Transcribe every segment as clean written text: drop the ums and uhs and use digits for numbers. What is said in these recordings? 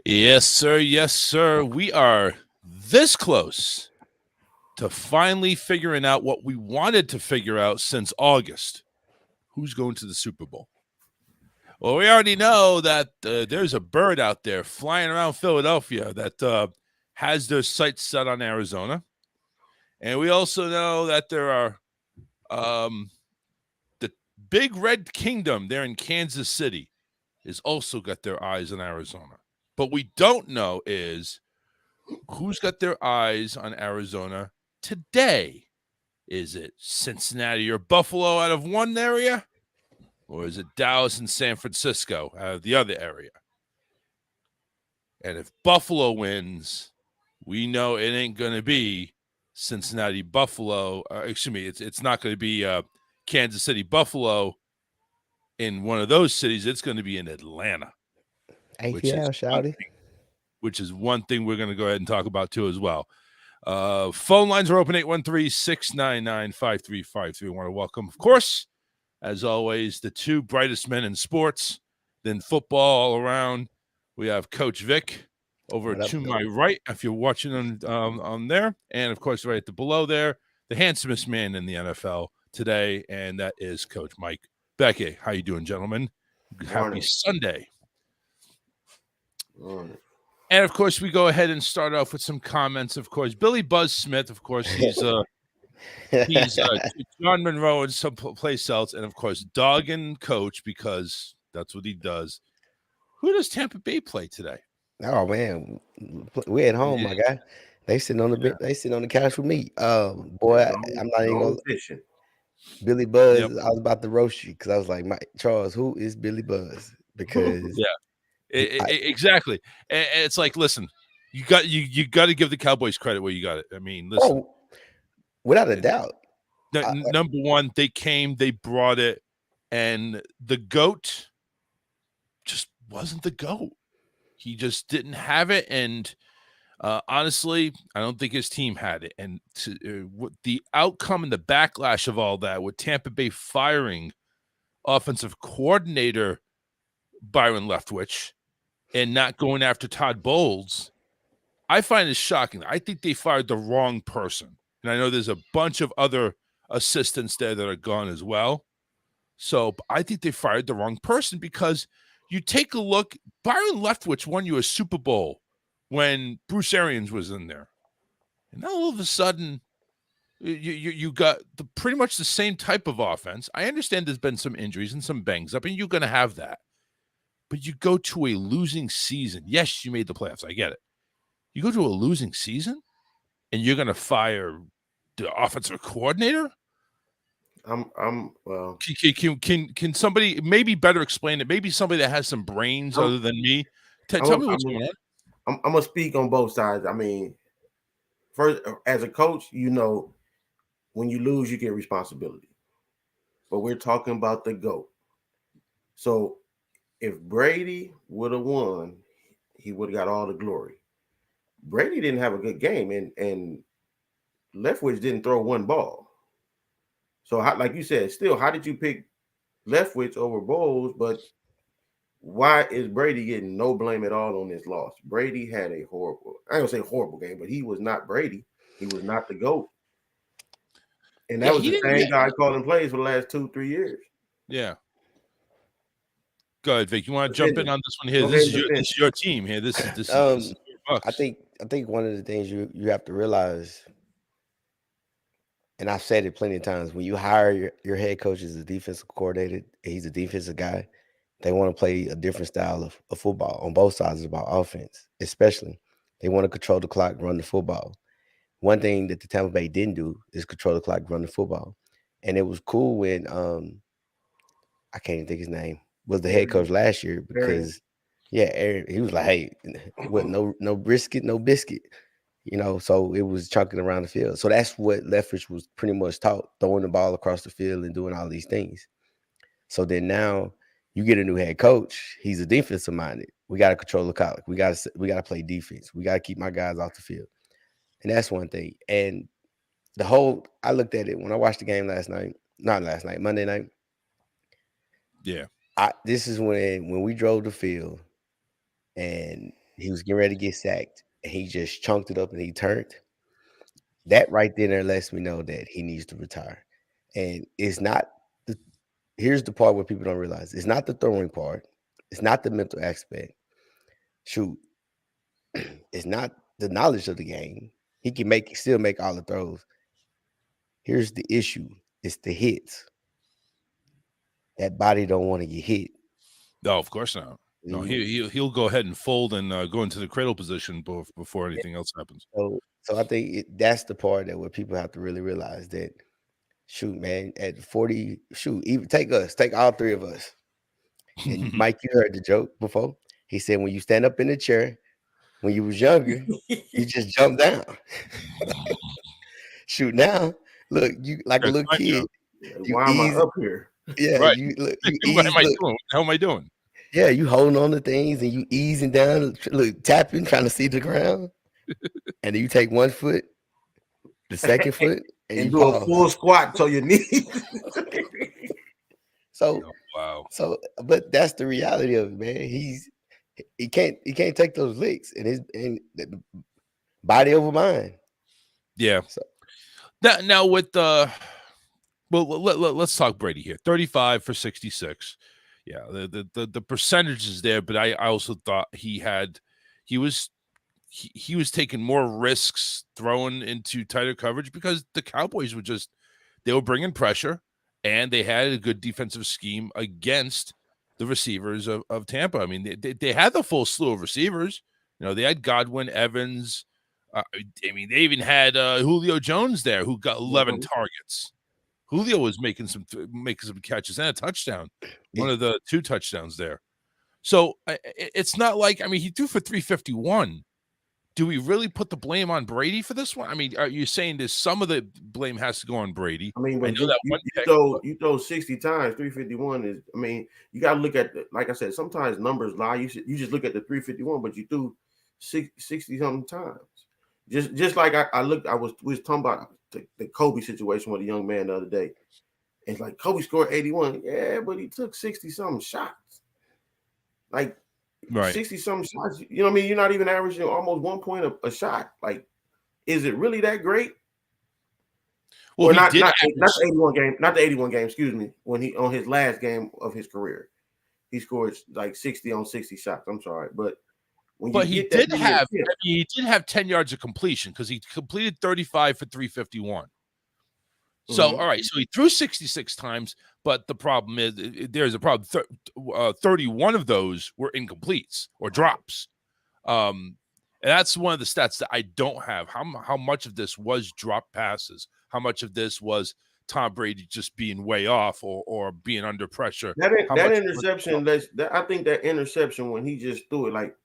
Yes, sir. Yes, sir. We are this close to finally figuring out what we wanted to figure out since August. Who's going to the Super Bowl? Well, we already know that there's a bird out there flying around Philadelphia that has their sights set on Arizona. And we also know that there are the Big Red Kingdom there in Kansas City has also got their eyes on Arizona. But we don't know is who's got their eyes on Arizona today? Is it Cincinnati or Buffalo out of one area? Or is it Dallas and San Francisco out of the other area? And if Buffalo wins, we know it ain't going to be Cincinnati Buffalo. Excuse me, it's not going to be Kansas City Buffalo in one of those cities. It's going to be in Atlanta, which is ATL, shouty. one thing we're going to go ahead and talk about too as well. Phone lines are open 813-699-5353. I want to welcome, of course, as always, the two brightest men in sports, then football all around. We have Coach Vic over What up, to though? my right, if you're watching on there, and of course, right below there, the handsomest man in the NFL today, and that is Coach Mike Beckey. How you doing, gentlemen? Happy Morning. Sunday. Morning. And of course, we go ahead and start off with some comments. Of course, Billy Buzz Smith. Of course, he's John Monroe and some place else, and of course, dogging Coach because that's what he does. Who does Tampa Bay play today? Oh man, we at home, my guy. They sitting on the they sitting on the couch with me. Boy, I'm not even gonna. Fishing. Billy Buzz. Yep. I was about to roast you because I was like, Charles, who is Billy Buzz? Because Exactly. And it's like, listen, you got to give the Cowboys credit where you got it. I mean, listen, without a doubt. Number one, they came, they brought it, and the GOAT just wasn't the GOAT. He just didn't have it, and honestly, I don't think his team had it. And the outcome and the backlash of all that, with Tampa Bay firing offensive coordinator Byron Leftwich and not going after Todd Bowles, I find it shocking. I think they fired the wrong person. And I know there's a bunch of other assistants there that are gone as well. So I think they fired the wrong person because you take a look, Byron Leftwich won you a Super Bowl when Bruce Arians was in there. And now all of a sudden, you got pretty much the same type of offense. I understand there's been some injuries and some bangs up, and you're going to have that. But you go to a losing season. Yes, you made the playoffs. I get it. You go to a losing season, and you're going to fire the offensive coordinator? Well. Can somebody maybe better explain it? Maybe somebody that has some brains other than me. Tell me what's going on. I'm gonna speak on both sides. I mean, first, as a coach, when you lose, you get responsibility. But we're talking about the GOAT. So if Brady would have won, he would have got all the glory. Brady didn't have a good game, and Leftwich didn't throw one ball. So, like you said, still, how did you pick Leftwich over Bowles? But why is Brady getting no blame at all on this loss? Brady had a horrible, I don't say horrible game, but he was not Brady. He was not the GOAT. And that was the same guy calling plays for the last 2-3 years. Yeah. Go ahead, Vic. You want to jump in on this one here? This is your team here. This is your Bucks. I think one of the things you have to realize, and I've said it plenty of times, when you hire your head coach as a defensive coordinator, he's a defensive guy, they want to play a different style of football on both sides about offense, especially. They want to control the clock, run the football. One thing that the Tampa Bay didn't do is control the clock, run the football. And it was cool when I can't even think his name, was the head coach last year because Aaron, he was like, hey, what, no brisket, no biscuit. So it was chunking around the field. So that's what Leftwich was pretty much taught, throwing the ball across the field and doing all these things. So then now you get a new head coach. He's a defensive minded. We got to control the clock. We got to play defense. We got to keep my guys off the field. And that's one thing. And I looked at it when I watched the game Monday night. Yeah. This is when we drove the field and he was getting ready to get sacked, and he just chunked it up and he turned. That right there lets me know that he needs to retire. And it's not the here's the part where people don't realize it's not the throwing part, it's not the mental aspect. Shoot, it's not the knowledge of the game. He can still make all the throws. Here's the issue: it's the hits. That body don't want to get hit. No, of course not. No, he'll go ahead and fold and go into the cradle position before anything else happens. So I think that's the part that where people have to really realize that. Shoot, man, at 40, shoot, even take all three of us. And Mike, you heard the joke before. He said when you stand up in the chair, when you was younger, you just jump down. Shoot, now look, you like a little kid. Why am I up here? Yeah, right. you look. What am I doing? How am I doing? Yeah, you holding on to things and you easing down, look, tapping, trying to see the ground, and then you take one foot, the second foot, and you do pause. a full squat to your knees. So, wow. So, but that's the reality of it, man. He can't take those licks, and body over mind. Yeah. So now with the let's talk Brady here. 35 for 66. Yeah, the percentage is there, but I also thought he was taking more risks throwing into tighter coverage because the Cowboys they were bringing pressure and they had a good defensive scheme against the receivers of Tampa. I mean, they had the full slew of receivers. You know, they had Godwin, Evans. I mean, they even had Julio Jones there, who got 11 targets. Julio was making some catches and a touchdown, one of the 2 touchdowns there. So it's not like, I mean, he threw for 351. Do we really put the blame on Brady for this one? I mean, are you saying that some of the blame has to go on Brady? I mean, I know that you throw 60 times, 351 is. I mean, you got to look at like I said. Sometimes numbers lie. You just look at the 351, but you threw 60 something times. Just like we was talking about the Kobe situation with a young man the other day. And it's like Kobe scored 81. Yeah, but he took 60 something shots. Like 60 something shots. You know what I mean? You're not even averaging almost 1 point a shot. Like, is it really that great? Well, or not the 81 game, not the 81 game, excuse me. When he on his last game of his career, he scored like 60 on 60 shots. I'm sorry, but he did have 10 yards of completion because he completed 35 for 351. So, all right, so he threw 66 times, but the problem is there's a problem. 31 of those were incompletes or drops. And that's one of the stats that I don't have. How much of this was drop passes? How much of this was Tom Brady just being way off or being under pressure? That interception, I think that interception when he just threw it, like,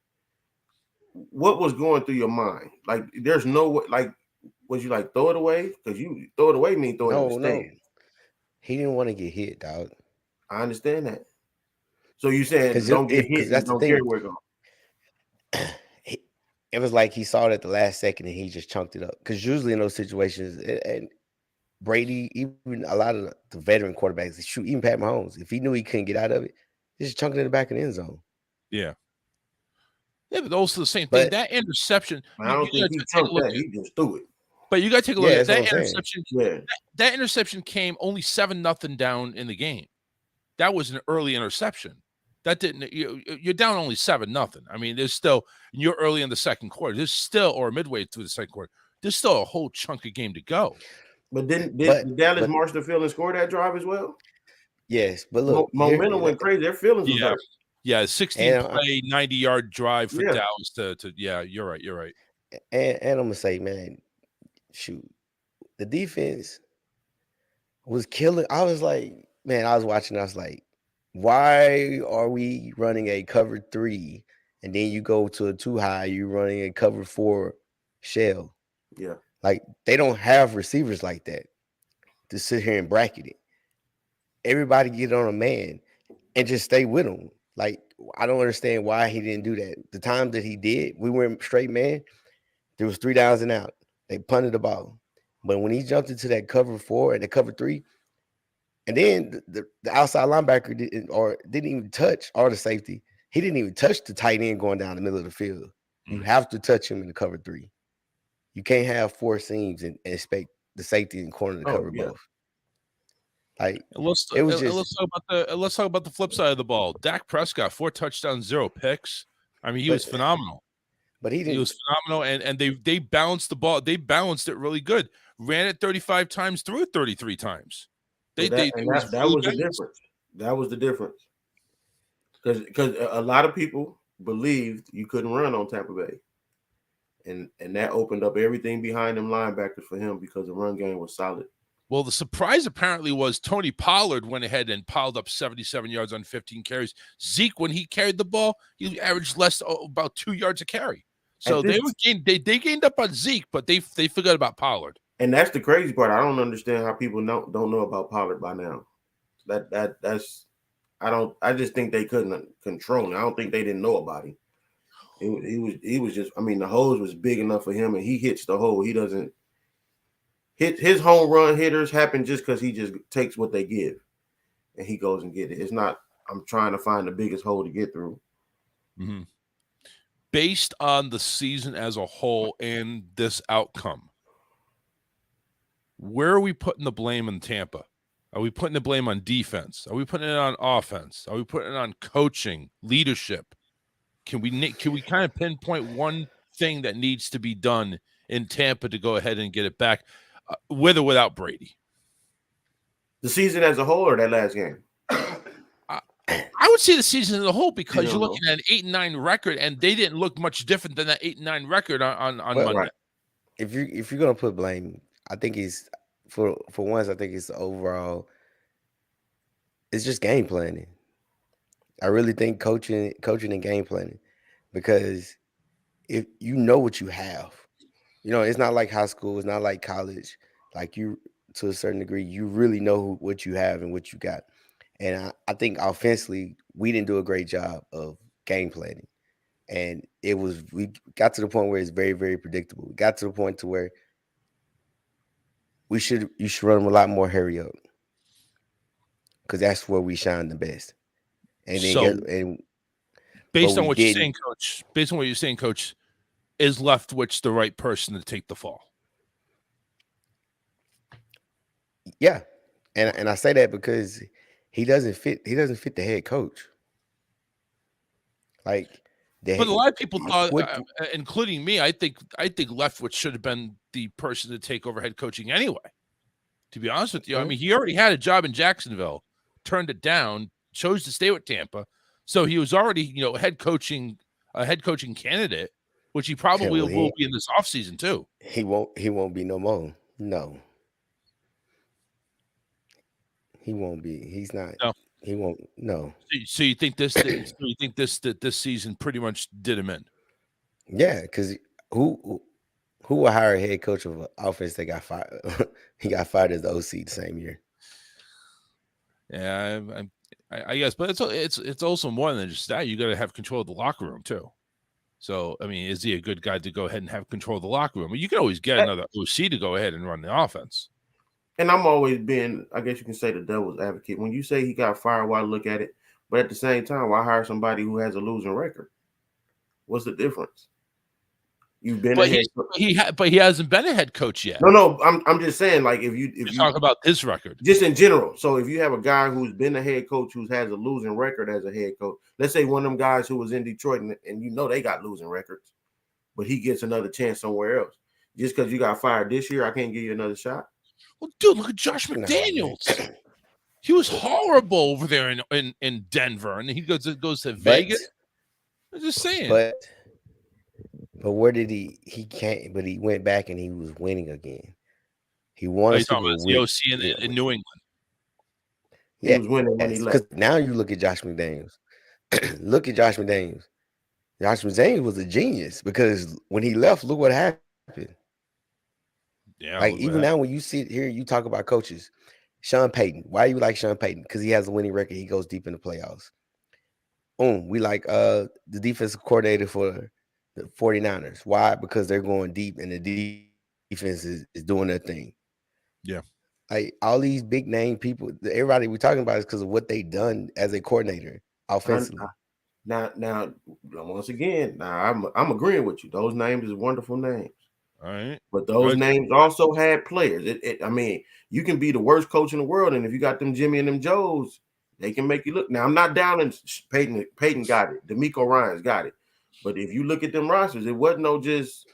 what was going through your mind? Like, there's no way, like, was you like throw it away? Because you throw it away mean throw it in the stand. No. He didn't want to get hit, dog. I understand that. So you saying don't get hit and don't care where it goes. It was like he saw it at the last second and he just chunked it up. Because usually in those situations, and Brady, even a lot of the veteran quarterbacks, shoot, even Pat Mahomes, if he knew he couldn't get out of it, he's just chunking in the back of the end zone. Yeah. Yeah, but also the same thing. That interception, I don't think he chunked that. He just threw it. But you got to take a look at that interception. That interception came only 7-0 down in the game. That was an early interception. That didn't. You're down only 7-0. I mean, there's still. You're early in the second quarter. There's still, or midway through the second quarter. There's still a whole chunk of game to go. But did Dallas march the field and score that drive as well? Yes, but look, momentum went crazy. Their feelings was hurt. Yeah, 16-play, 90-yard drive for Dallas to. Yeah, you're right. You're right. And I'm gonna say, man, shoot, the defense was killing. I was like, man, I was watching. I was like, why are we running a cover 3 and then you go to a 2 high? You're running a cover 4 shell. Yeah, like they don't have receivers like that to sit here and bracket it. Everybody get on a man and just stay with him. Like, I don't understand why he didn't do that. The time that he did, we went straight man. There was 3 downs and out. They punted the ball. But when he jumped into that cover 4 and the cover 3, and then the outside linebacker didn't even touch, or the safety. He didn't even touch the tight end going down the middle of the field. You have to touch him in the cover 3. You can't have 4 seams and expect the safety and corner to cover both. Like it was just. Let's talk about the flip side of the ball. Dak Prescott, 4 touchdowns, 0 picks. I mean, he was phenomenal. But he was phenomenal, and they balanced the ball. They balanced it really good. Ran it 35 times, threw it 33 times. That was the difference. That was the difference. Because a lot of people believed you couldn't run on Tampa Bay. And that opened up everything behind them linebackers for him because the run game was solid. Well, the surprise apparently was Tony Pollard went ahead and piled up 77 yards on 15 carries. Zeke, when he carried the ball, he averaged about 2 yards a carry. So they gained up on Zeke, but they forgot about Pollard. And that's the crazy part. I don't understand how people don't know about Pollard by now. I just think they couldn't control him. I don't think they didn't know about him. He was just, I mean, the hose was big enough for him, and he hits the hole. He doesn't hit his home run hitters happen just because he just takes what they give and he goes and get it. It's not, I'm trying to find the biggest hole to get through. Mm-hmm. Based on the season as a whole and this outcome, where are we putting the blame in Tampa? Are we putting the blame on defense? Are we putting it on offense? Are we putting it on coaching, leadership? Can we kind of pinpoint one thing that needs to be done in Tampa to go ahead and get it back, with or without Brady? The season as a whole or that last game? I would say the season as a whole, because you're looking at an 8-9 record, and they didn't look much different than that 8-9 record on Monday. Right. If you're gonna put blame, I think it's for once. I think it's overall. It's just game planning. I really think coaching and game planning, because if you know what you have, it's not like high school, it's not like college. Like, you, to a certain degree, you really know what you have and what you got. And I think offensively, we didn't do a great job of game planning. And we got to the point where it's very, very predictable. We got to the point to where you should run them a lot more hurry up, because that's where we shine the best. And then based on what you're saying, Coach, is Leftwich the right person to take the fall? Yeah, and I say that because he doesn't fit the head coach. But a lot of people thought, including me, I think Leftwich should have been the person to take over head coaching anyway. To be honest with you, I mean, he already had a job in Jacksonville, turned it down, chose to stay with Tampa, so he was already a head coaching candidate, which he probably will be in this offseason too. He won't be no more. No. He won't be. He's not. No. He won't. No. So you think this season pretty much did him in? Yeah, because who will hire a head coach of an offense that got fired? He got fired as the OC the same year. Yeah, I guess, but it's also more than just that. You got to have control of the locker room too. So, I mean, is he a good guy to go ahead and have control of the locker room? You can always get another OC to go ahead and run the offense. And I'm always been, I guess you can say, the devil's advocate. When you say he got fired, why look at it? But at the same time, why hire somebody who has a losing record? What's the difference? You've been but he hasn't been a head coach yet. No, I'm just saying, like, if you talk about his record, just in general. So if you have a guy who's been a head coach who has a losing record as a head coach, let's say one of them guys who was in Detroit and they got losing records, but he gets another chance somewhere else. Just because you got fired this year, I can't give you another shot. Well, dude, look at Josh McDaniels. He was horrible over there in Denver, and he goes to Vegas. I'm just saying. But where did he can't? But he went back and he was winning again. He wanted to win. The OC in New England. Yeah, he was winning when he left. Now you look at Josh McDaniels. Look at Josh McDaniels. Josh McDaniels was a genius, because when he left, look what happened. Yeah, like even now when you sit here, you talk about coaches. Sean Payton. Why you like Sean Payton? Because he has a winning record. He goes deep in the playoffs. We like the defensive coordinator for the 49ers. Why? Because they're going deep and the defense is doing their thing. Yeah. Like all these big name people, everybody we're talking about is because of what they done as a coordinator offensively. Now, once again, I'm agreeing with you. Those names is wonderful names. All right. But those names also had players. I mean, you can be the worst coach in the world, and if you got them Jimmy and them Joes, they can make you look. Now, I'm not down in Peyton. Peyton got it. D'Amico Ryans got it. But if you look at them rosters, it wasn't no just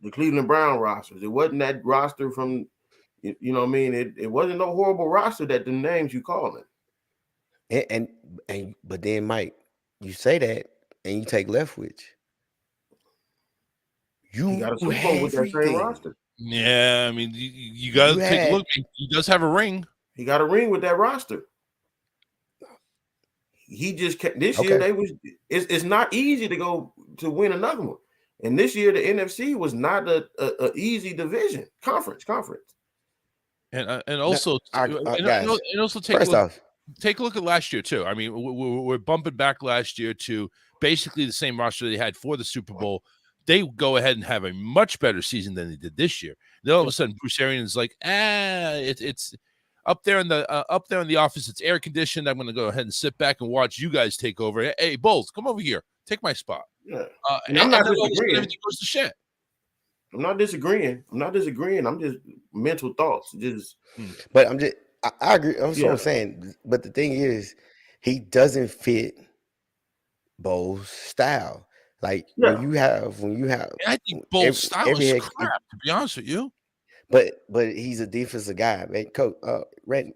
the Cleveland Brown rosters. It wasn't that roster from, you know what I mean? It wasn't no horrible roster that the names you calling. But then, Mike, you say that, and you take Leftwich. You got a Super Bowl with that same roster. Yeah, I mean, you got to take a look. He does have a ring. He got a ring with that roster. He just kept this year. It's not easy to go to win another one. And this year, the NFC was not a easy division conference. And also take a look at last year too. I mean, we're bumping back last year to basically the same roster they had for the Super Bowl. They go ahead and have a much better season than they did this year. Then all of a sudden, Bruce Arians is like, it's up there in the office. It's air conditioned. I'm going to go ahead and sit back and watch you guys take over. Hey, Bulls, come over here, take my spot. Yeah, and I'm not disagreeing. Everything goes to shit. I'm not disagreeing. I'm just mental thoughts. But I agree. That's what I'm saying. But the thing is, he doesn't fit Bowles' style. Like when you have, I think Bowles' style is crap. To be honest with you, but he's a defensive guy, man. Coach Randy.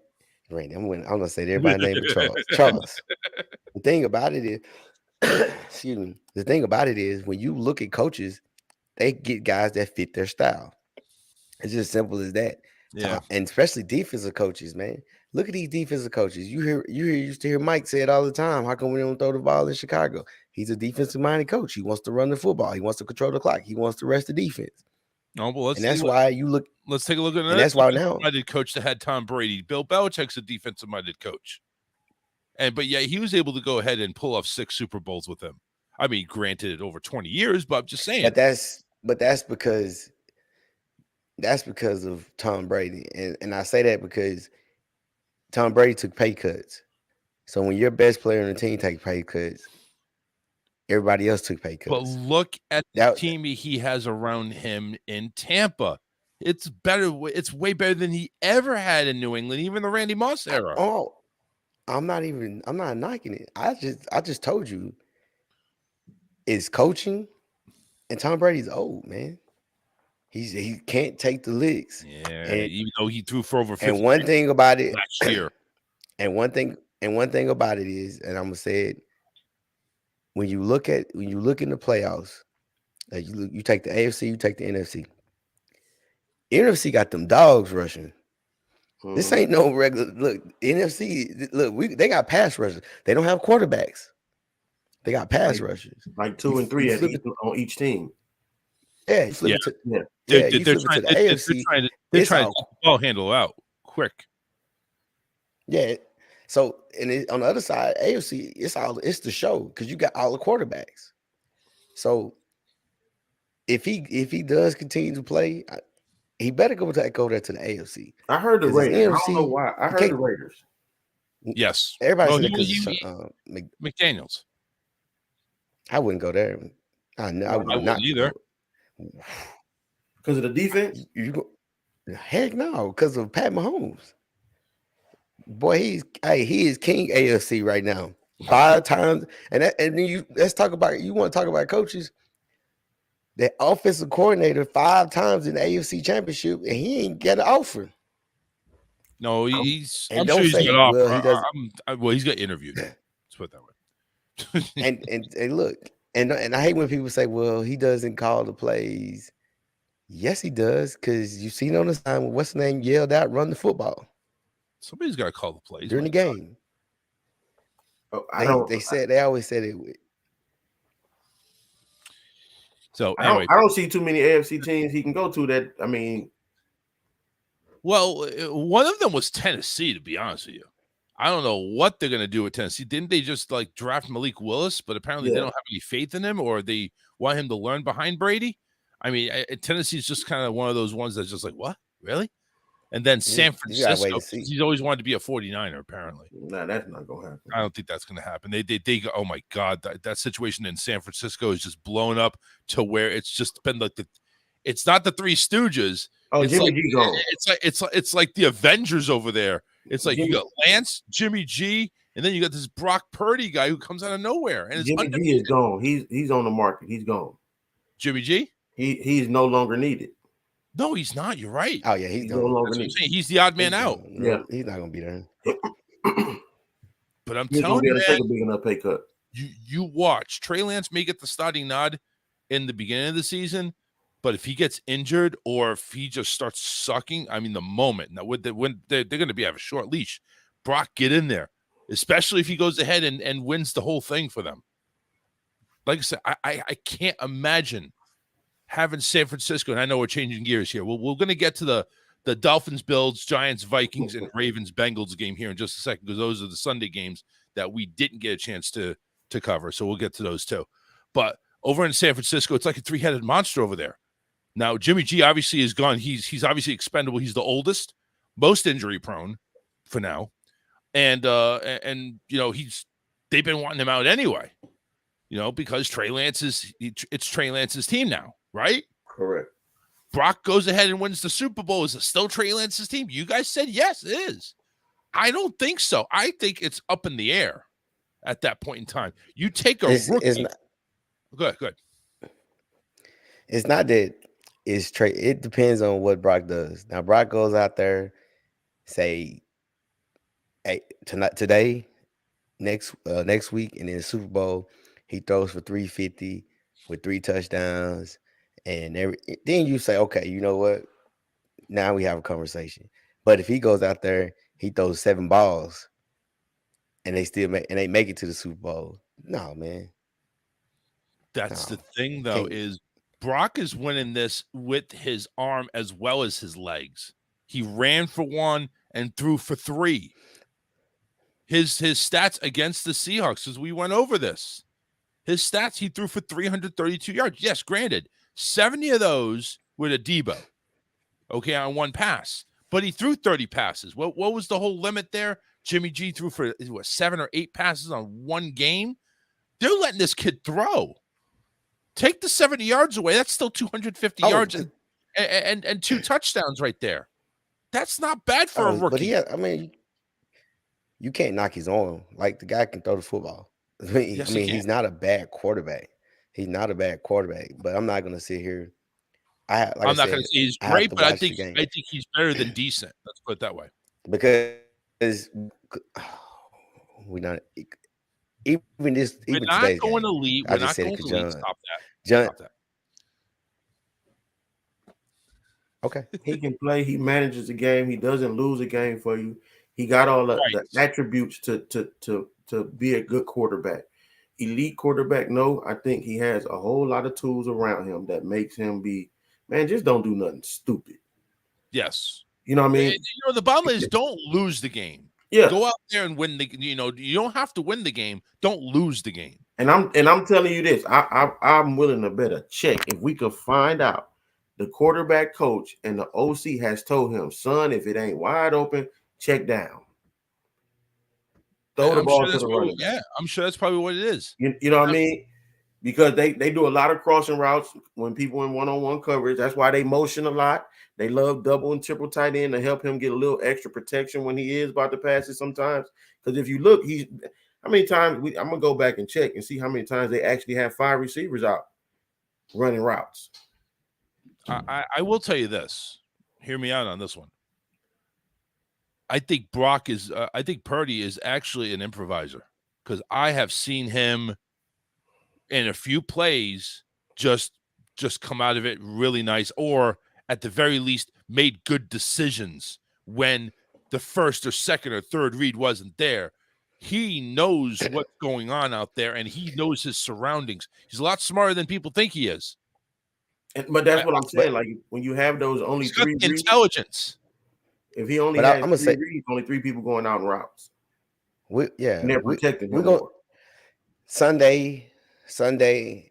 I'm gonna say everybody's name is Charles. Charles. The thing about it is, excuse me. The thing about it is, when you look at coaches, they get guys that fit their style. It's just simple as that. Yeah, and especially defensive coaches, man. Look at these defensive coaches. You used to hear Mike say it all the time. How come we don't throw the ball in Chicago? He's a defensive-minded coach. He wants to run the football. He wants to control the clock. He wants to rest the defense. No, well, that's why you look. Let's take a look at another. And that's why now defensive-minded coach that had Tom Brady. Bill Belichick's a defensive-minded coach, but he was able to go ahead and pull off 6 Super Bowls with him. I mean, granted, over 20 years, but I'm just saying. But that's because of Tom Brady, and I say that because Tom Brady took pay cuts. So when your best player on the team takes pay cuts, everybody else took pay cuts. But look at the team he has around him in Tampa. It's better. It's way better than he ever had in New England, even the Randy Moss era. I'm not knocking it. I just told you it's coaching, and Tom Brady's old, man. He can't take the licks. Yeah, and even though he threw for over 50. And one thing about it last year. And one thing about it is, and I'm gonna say it, when you look in the playoffs, you take the AFC, you take the NFC. NFC got them dogs rushing. This ain't no regular look. NFC, look, they got pass rushers. They don't have quarterbacks. They got pass rushers. Like 2 and 3 on each team. Yeah, you flip it to the AFC. They're trying to get the ball handle out quick. Yeah. So on the other side, AFC, it's the show because you got all the quarterbacks. So if he does continue to play, he better go there to the AFC. I heard the Raiders. I don't know why. I heard the Raiders. Yes. Everybody McDaniels. I wouldn't go there. I would not either. Because of the defense? Heck no, because of Pat Mahomes. Boy, he is king AFC right now. 5 times, and then you want to talk about coaches. The offensive coordinator 5 times in the AFC Championship, and he ain't get an offer. No, I'm sure he's got an offer. He's got interviewed. Let's put it that way. and look, and I hate when people say, "Well, he doesn't call the plays." Yes, he does, because you seen on the sign what's the name yelled out, "Run the football." Somebody's got to call the plays during the game. They always said it. So anyway, I don't see too many AFC teams he can go to that. I mean, well, one of them was Tennessee. To be honest with you, I don't know what they're going to do with Tennessee. Didn't they just draft Malik Willis? But apparently they don't have any faith in him, or they want him to learn behind Brady. I mean, Tennessee's just kind of one of those ones that's just like, what, really? And then San You gotta wait Francisco, to see. he's always wanted to be a 49er, apparently. Nah, that's not gonna happen. I don't think that's going to happen. They go, oh my God, that situation in San Francisco is just blown up to where it's just been like it's not the Three Stooges. Oh, It's Jimmy like G gone. it's like the Avengers over there. It's like Jimmy, you got Lance, Jimmy G, and then you got this Brock Purdy guy who comes out of nowhere. And Jimmy G is gone. He's on the market. He's gone. Jimmy G? He's no longer needed. No, he's not. You're right. Oh yeah, he's no gone. longer That's what I'm needed. saying. He's the odd man out. No, Yeah. he's not gonna be there. But I'm He's gonna telling be you, able to man, take a big enough pay cut. you watch. Trey Lance may get the starting nod in the beginning of the season, but if he gets injured or if he just starts sucking, I mean, the moment now when they're going to have a short leash, Brock, get in there, especially if he goes ahead and wins the whole thing for them. Like I said, I can't imagine having San Francisco, and I know we're changing gears here. We're going to get to the Dolphins, Bills, Giants, Vikings, and Ravens, Bengals game here in just a second because those are the Sunday games that we didn't get a chance to cover. So we'll get to those too. But over in San Francisco, it's like a three-headed monster over there. Now, Jimmy G obviously is gone. He's obviously expendable. He's the oldest, most injury prone for now. And you know, they've been wanting him out anyway, you know, because it's Trey Lance's team now, right? Correct. Brock goes ahead and wins the Super Bowl. Is it still Trey Lance's team? You guys said yes, it is. I don't think so. I think it's up in the air at that point in time. You take a rookie. It's not, Good. It's not that it's Trey. It depends on what Brock does. Now, Brock goes out there, say, hey, today, next week, and in the Super Bowl, he throws for 350 with 3 touchdowns, and then you say, okay, you know what? Now we have a conversation. But if he goes out there, he throws 7 balls, and they make it to the Super Bowl. No, man. That's the thing, though, is Brock is winning this with his arm as well as his legs. He ran for 1 and threw for 3. His stats against the Seahawks, as we went over this, his stats, he threw for 332 yards. Yes, granted, 70 of those were to Debo, okay, on 1 pass. But he threw 30 passes. What was the whole limit there? Jimmy G threw for 7 or 8 passes on 1 game. They're letting this kid throw. Take the 70 yards away. That's still 250 yards and 2 touchdowns right there. That's not bad for a rookie. But you can't knock his arm. Like, the guy can throw the football. He's not a bad quarterback. He's not a bad quarterback. But I'm not going to sit here. I'm not going to say he's great, but I think he's better than decent. Let's put it that way. Because we're not even this. We're Even not today's going game, elite. I We're just not said going it 'cause elite. John. Stop that. John. Stop that. Okay. He can play. He manages the game. He doesn't lose a game for you. He got all the attributes to be a good quarterback. Elite quarterback, no. I think he has a whole lot of tools around him that makes him be, man, just don't do nothing stupid. Yes. You know what I mean? The bottom is don't lose the game. Yeah. Go out there and win the. You don't have to win the game. Don't lose the game. And I'm telling you this. I'm willing to bet a check if we could find out the quarterback coach and the OC has told him, son, if it ain't wide open, check down. Throw the ball to the running back. Yeah, I'm sure that's probably what it is. You know what I mean? Because they do a lot of crossing routes when people in one-on-one coverage. That's why they motion a lot. They love double and triple tight end to help him get a little extra protection when he is about to pass it sometimes. Because if you look, how many times I'm gonna go back and check and see how many times they actually have 5 receivers out running routes. I will tell you this. Hear me out on this one. I think Purdy is actually an improviser because I have seen him in a few plays just come out of it really nice, or at the very least made good decisions when the first or second or third read wasn't there. He knows what's going on out there, and he knows his surroundings. He's a lot smarter than people think he is. But that's what I'm saying. Like, when you have those only 3 reads, intelligence. If he only has 3 reads, only 3 people going out in routes. And they're protecting him. We're going Sunday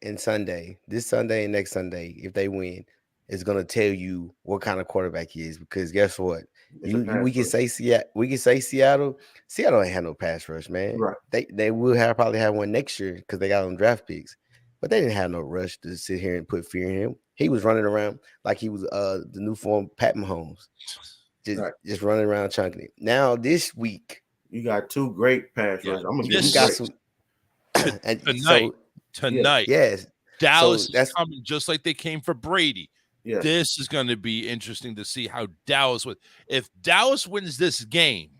and Sunday. This Sunday and next Sunday, if they win, is going to tell you what kind of quarterback he is. Because guess what? We can say Seattle. We can say Seattle. Seattle ain't had no pass rush, man. Right. They will probably have one next year because they got on draft picks. But they didn't have no rush to sit here and put fear in him. He was running around like he was the new form Pat Mahomes, just running around chunking it. Now this week, you got two great pass rushers. I'm gonna give you got some tonight. Yes, Dallas is coming just like they came for Brady. Yeah. This is going to be interesting to see how Dallas would. If Dallas wins this game,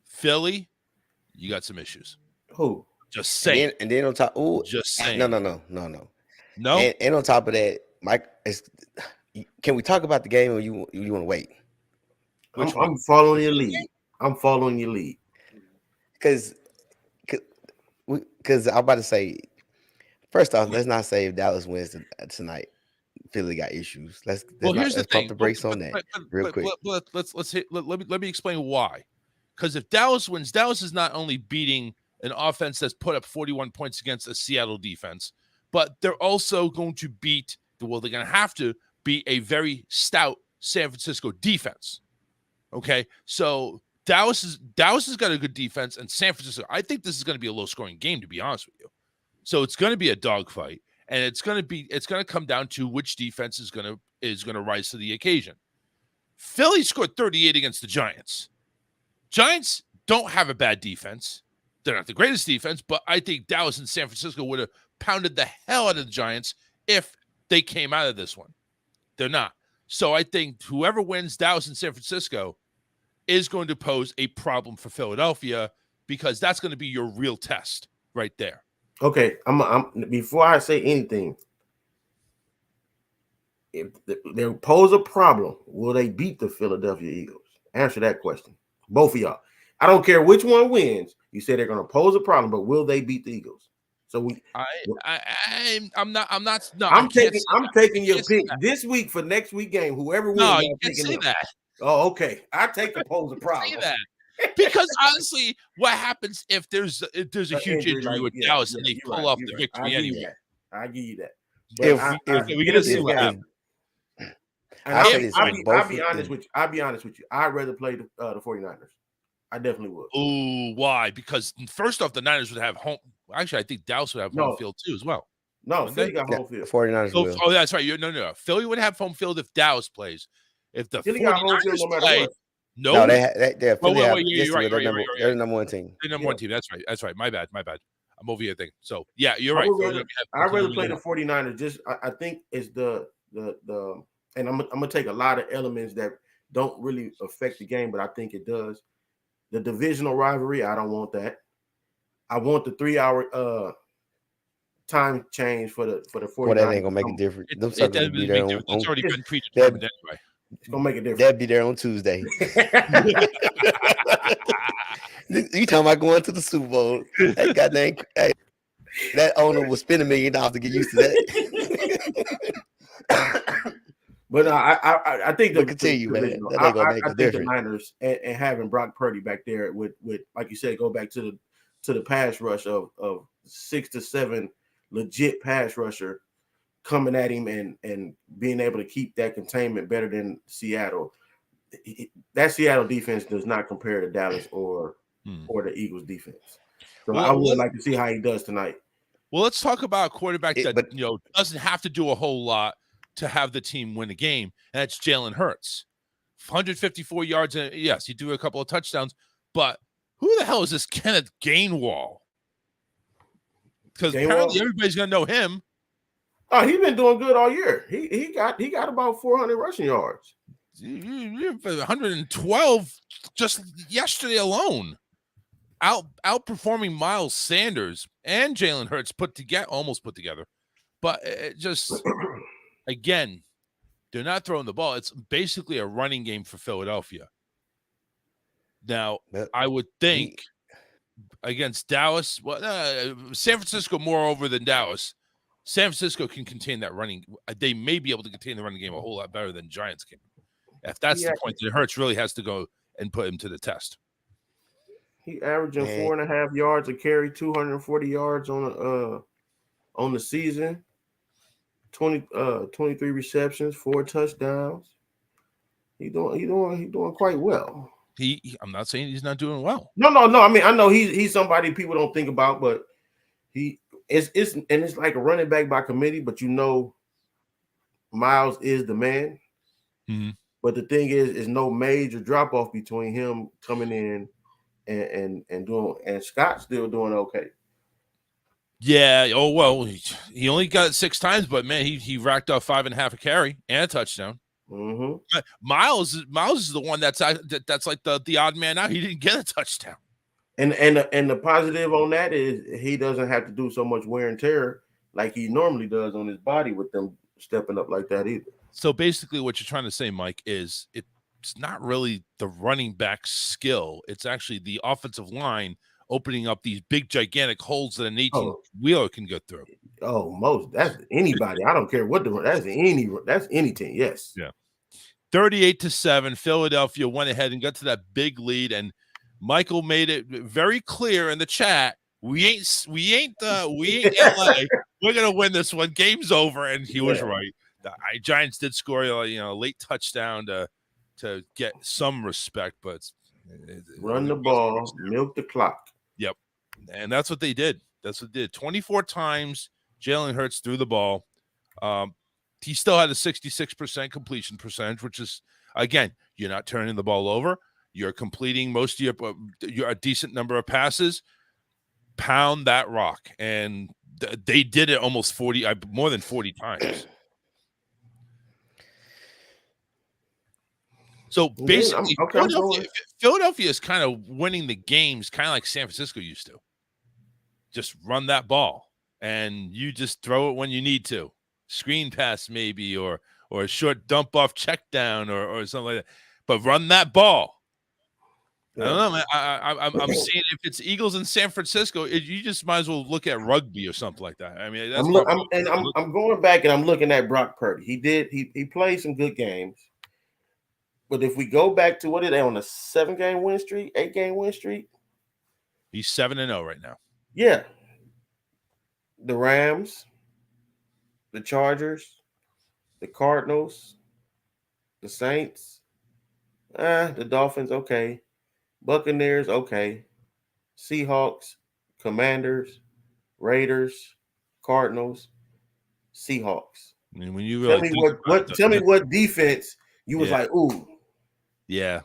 Philly, you got some issues. Who? Just saying. And then on top, just saying. No. No. And on top of that, Mike, can we talk about the game or you want to wait? I'm following your lead. I'm following your lead. Because I'm about to say, first off, let's not say if Dallas wins tonight, Philly got issues. Let's pump the brakes on that real quick. Let me explain why. Because if Dallas wins, Dallas is not only beating an offense that's put up 41 points against a Seattle defense, but they're also going to beat. Well, they're going to have to beat a very stout San Francisco defense. Okay, so Dallas has got a good defense, and San Francisco. I think this is going to be a low-scoring game, to be honest with you. So it's going to be a dogfight, and it's going to come down to which defense is going to rise to the occasion. Philly scored 38 against the Giants. Giants don't have a bad defense. They're not the greatest defense, but I think Dallas and San Francisco would have pounded the hell out of the Giants if they came out of this one. They're not. So I think whoever wins, Dallas and San Francisco, is going to pose a problem for Philadelphia because that's going to be your real test right there. Okay, I'm before I say anything, if they pose a problem, will they beat the Philadelphia Eagles? Answer that question. Both of y'all. I don't care which one wins. You said they're going to pose a problem, but will they beat the Eagles? So I'm taking your pick this week for next week game. Whoever wins, no, you can't say that. Oh, okay. I take the pose a problem. Say that. Because honestly, what happens if there's a huge injury with Dallas and they pull off the victory anyway? I give you that. But we're gonna see what happens. I'll be honest with you. I'd rather play the 49ers. I definitely would. Ooh, why? Because first off, the Niners would have home. Actually, I think Dallas would have home field too as well. No, Philly got home field. 49ers will. Oh, that's right. No. Philly would have home field if Dallas plays. If the Philly got home field no matter what. No, they're Philly. You're right. They're the number one team. They're number one team. That's right. My bad. I'm over here thinking. So yeah, you're right. I'd rather play the 49ers. Just I think it's the and I'm gonna take a lot of elements that don't really affect the game, but I think it does. The divisional rivalry, I don't want that. I want the 3-hour time change for the 49ers. Well, that ain't gonna make a difference. It's already been predetermined anyway. It's gonna make a difference. That'd be there on Tuesday. You talking about going to the Super Bowl? That goddamn, that owner will spend $1 million to get used to that. But I think man. That ain't gonna make a difference. The Niners and having Brock Purdy back there with like you said, go back to the pass rush of 6 to 7 legit pass rusher coming at him and being able to keep that containment better than Seattle. That Seattle defense does not compare to Dallas or the Eagles defense. So I would like to see how he does tonight. Well, let's talk about a quarterback that doesn't have to do a whole lot to have the team win a game, and that's Jalen Hurts. 154 yards, and yes, he threw a couple of touchdowns, but who the hell is this Kenneth Gainwell? Because apparently everybody's gonna know him. Oh, he's been doing good all year. He got about 400 rushing yards. 112 just yesterday alone. Outperforming Miles Sanders and Jalen Hurts almost put together. But it just again, they're not throwing the ball. It's basically a running game for Philadelphia. Now, I would think against Dallas, San Francisco moreover than Dallas, San Francisco can contain that running. They may be able to contain the running game a whole lot better than Giants can. If that's the point, then Hurts really has to go and put him to the test. He averaging 4.5 yards a carry, 240 yards on the season. 23 receptions, 4 touchdowns. He doing quite well. I'm not saying he's not doing well. No. I mean, I know he's somebody people don't think about, but it's like a running back by committee, but Miles is the man. Mm-hmm. But the thing is no major drop off between him coming in and doing, and Scott's still doing okay. Yeah. Oh well, he only got it 6 times, but man, he racked up 5.5 a carry and a touchdown. Mm-hmm. Miles is the one that's like the odd man out. He didn't get a touchdown. And the positive on that is he doesn't have to do so much wear and tear like he normally does on his body with them stepping up like that either. So basically, what you're trying to say, Mike, is it's not really the running back skill. It's actually the offensive line opening up these big, gigantic holes that an 18-wheeler can go through. Oh, that's anybody. I don't care what that's any team. Yes. Yeah. 38-7, Philadelphia went ahead and got to that big lead, and Michael made it very clear in the chat. We ain't LA. We're gonna win this one. Game's over, and he was right. The Giants did score, a late touchdown to get some respect, but run the ball, milk the clock. Yep, and that's what they did. 24 times Jalen Hurts threw the ball. He still had a 66% completion percentage, which is, again, you're not turning the ball over. You're completing most of your a decent number of passes. Pound that rock, and they did it almost more than 40 times. So basically, Philadelphia is kind of winning the games, kind of like San Francisco used to. Just run that ball, and you just throw it when you need to. Screen pass maybe, or a short dump off check down, or something like that. But run that ball. I don't know, man. I'm saying if it's Eagles in San Francisco, you just might as well look at rugby or something like that. I mean, I'm going back and I'm looking at Brock Purdy. He played some good games, but if we go back to what are they on a 7-game win streak, 8-game win streak? He's 7-0 right now. Yeah, the Rams, the Chargers, the Cardinals, the Saints, the Dolphins, okay. Buccaneers, okay. Seahawks, Commanders, Raiders, Cardinals, Seahawks. I mean, when you really tell me what defense you was like, ooh. Yeah.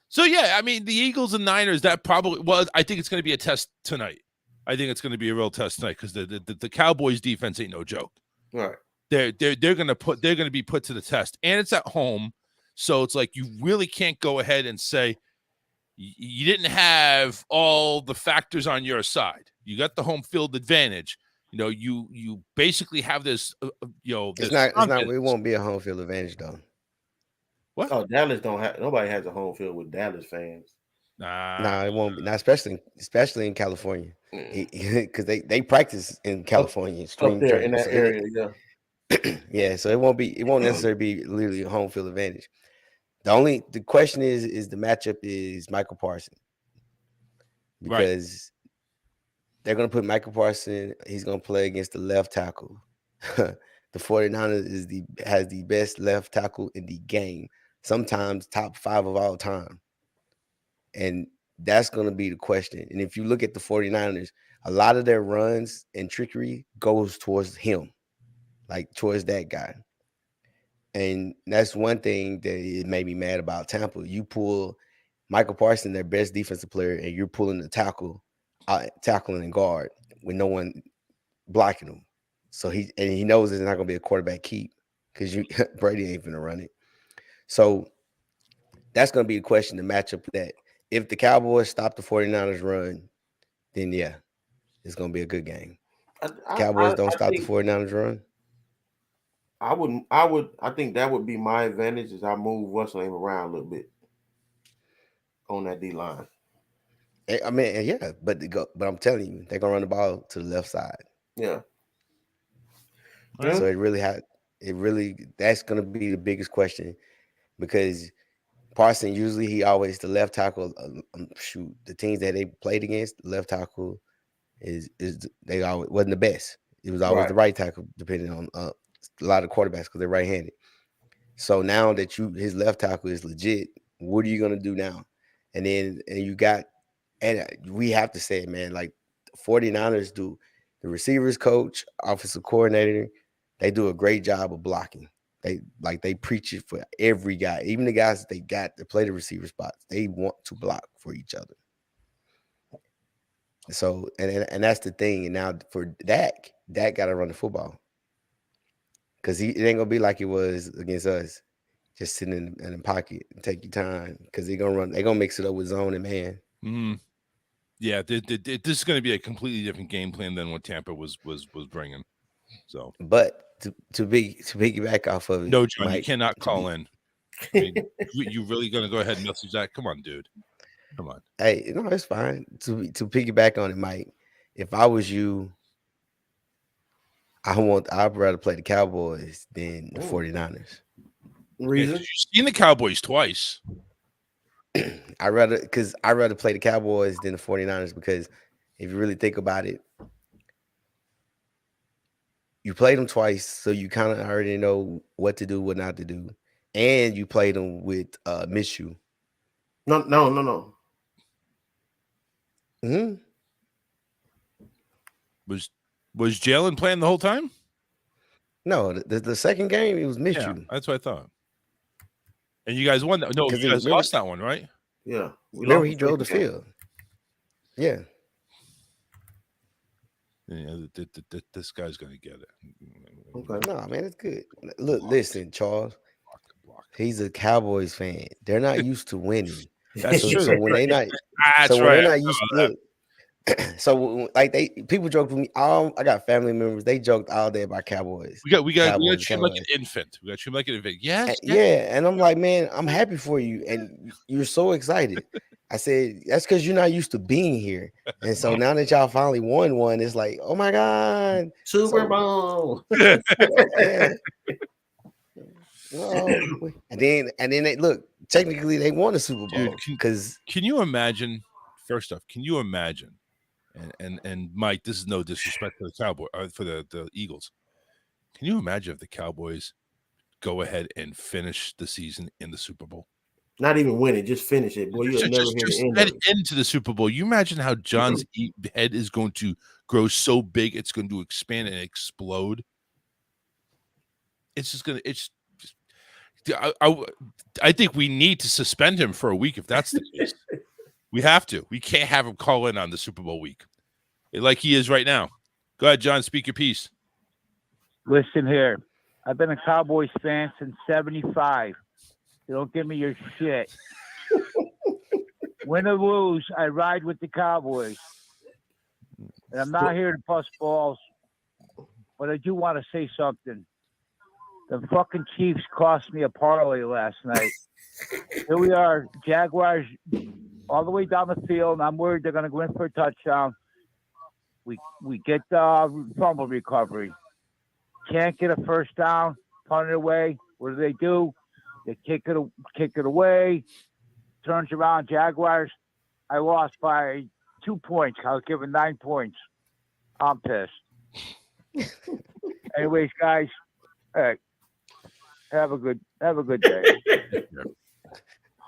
So yeah, I mean the Eagles and Niners, that probably I think it's going to be a test tonight. I think it's going to be a real test tonight because the Cowboys defense ain't no joke. All right. They're going to be put to the test, and it's at home, so it's like you really can't go ahead and say you didn't have all the factors on your side. You got the home field advantage. You basically have this. It's not. It won't be a home field advantage though. What? Oh, Dallas don't have. Nobody has a home field with Dallas fans. Nah, it won't be. Not especially in California, because they practice in California, up there in that area. Yeah. Yeah, so it won't necessarily be literally a home field advantage. The question is the matchup is Michael Parsons, because they're going to put Michael Parsons. He's going to play against the left tackle. The 49ers has the best left tackle in the game, sometimes top 5 of all time. And that's going to be the question. And if you look at the 49ers, a lot of their runs and trickery goes towards him, like towards that guy. And that's one thing that it made me mad about Tampa. You pull Michael Parsons, their best defensive player, and you're pulling the tackling and guard with no one blocking him. So he knows it's not going to be a quarterback keep because Brady ain't going to run it. So that's going to be a question to match up that. If the Cowboys stop the 49ers run, then yeah, it's going to be a good game. Cowboys don't stop the 49ers run. I think that would be my advantage is I move what's name around a little bit on that D line. I mean, yeah, but I'm telling you, they're gonna run the ball to the left side. Yeah. So that's gonna be the biggest question, because Parsons usually he always the left tackle. The teams that they played against, the left tackle is they always wasn't the best. It was always the right tackle, depending on a lot of quarterbacks because they're right-handed. So now that his left tackle is legit, what are you gonna do now? And you got, and we have to say it, man, like 49ers do, the receivers coach, offensive coordinator, they do a great job of blocking. They preach it for every guy, even the guys that they got to play the receiver spots. They want to block for each other. So and that's the thing. And now for Dak got to run the football because it ain't gonna be like it was against us, just sitting in the pocket and take your time because they're gonna mix it up with zone and man. Mm-hmm. Yeah, this is going to be a completely different game plan than what Tampa was bringing. So, but to piggyback off of it, no, John, Mike, you cannot call in. I mean, you really going to go ahead and message that? Come on, dude. Come on. Hey, no, it's fine. To piggyback on it, Mike, if I was you, I'd rather play the Cowboys than the 49ers. Reason? Yeah, you've seen the Cowboys twice. I'd rather play the Cowboys than the 49ers because if you really think about it, you played them twice, so you kind of already know what to do, what not to do. And you played them with Minshew. No. Mm-hmm. Was Jalen playing the whole time? No, the second game, it was Minshew. Yeah, that's what I thought. And you guys won that. No, you guys lost that one, right? Yeah. Remember, he drove the field. Yeah. Yeah, this guy's going to get it. Okay. No, man, it's good. Look, listen, Charles. He's a Cowboys fan. They're not used to winning. That's true. So when they not, they're not used to look. So like people joke with me. I got family members. They joked all day about Cowboys. We got treat him like an infant. We got treat him like an infant. Yes. Yeah, and I'm like, man, I'm happy for you, and you're so excited. I said that's because you're not used to being here, and so now that y'all finally won one, it's like, oh my god, Super Bowl. Yeah. Well, and then they look. Technically, they won the Super Bowl. Because can you imagine? First off, can you imagine? And Mike, this is no disrespect to the Cowboys for the Eagles. Can you imagine if the Cowboys go ahead and finish the season in the Super Bowl? Not even win it, just finish it. Boy, you'll never hear the end of it. Into the Super Bowl. You imagine how John's head is going to grow so big, it's going to expand and explode. It's just going to. It's. I think we need to suspend him for a week if that's the case. We have to. We can't have him call in on the Super Bowl week like he is right now. Go ahead, John. Speak your piece. Listen here. I've been a Cowboys fan since 75. You don't give me your shit. Win or lose, I ride with the Cowboys. And I'm not here to bust balls, but I do want to say something. The fucking Chiefs cost me a parlay last night. Here we are, Jaguars all the way down the field, and I'm worried they're going to go in for a touchdown. We get the fumble recovery. Can't get a first down, punt it away. What do? They kick it away. Turns around, Jaguars. I lost by 2 points. I was given 9 points. I'm pissed. Anyways, guys, hey, have a good day.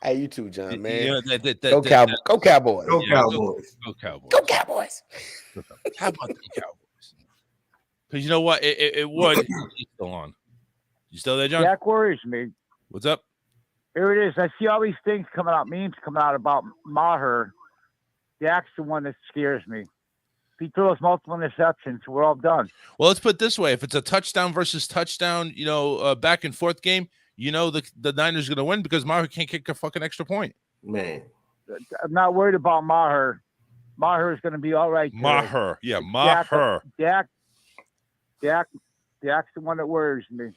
Hey, you too, John, man. You know, go Cowboys. Go Cowboys. Go Cowboys. Go Cowboys. How about the Cowboys? Because you know what? It would. He's still on. You still there, John? Jack worries me. What's up? Here it is. I see all these things coming out, memes coming out about Maher. Jack's the one that scares me. If he throws multiple interceptions, we're all done. Well, let's put it this way. If it's a touchdown versus touchdown, back and forth game, the Niners are going to win because Maher can't kick a fucking extra point. Man. I'm not worried about Maher. Maher is going to be all right. Maher. Yeah, Maher. Jack's the one that worries me.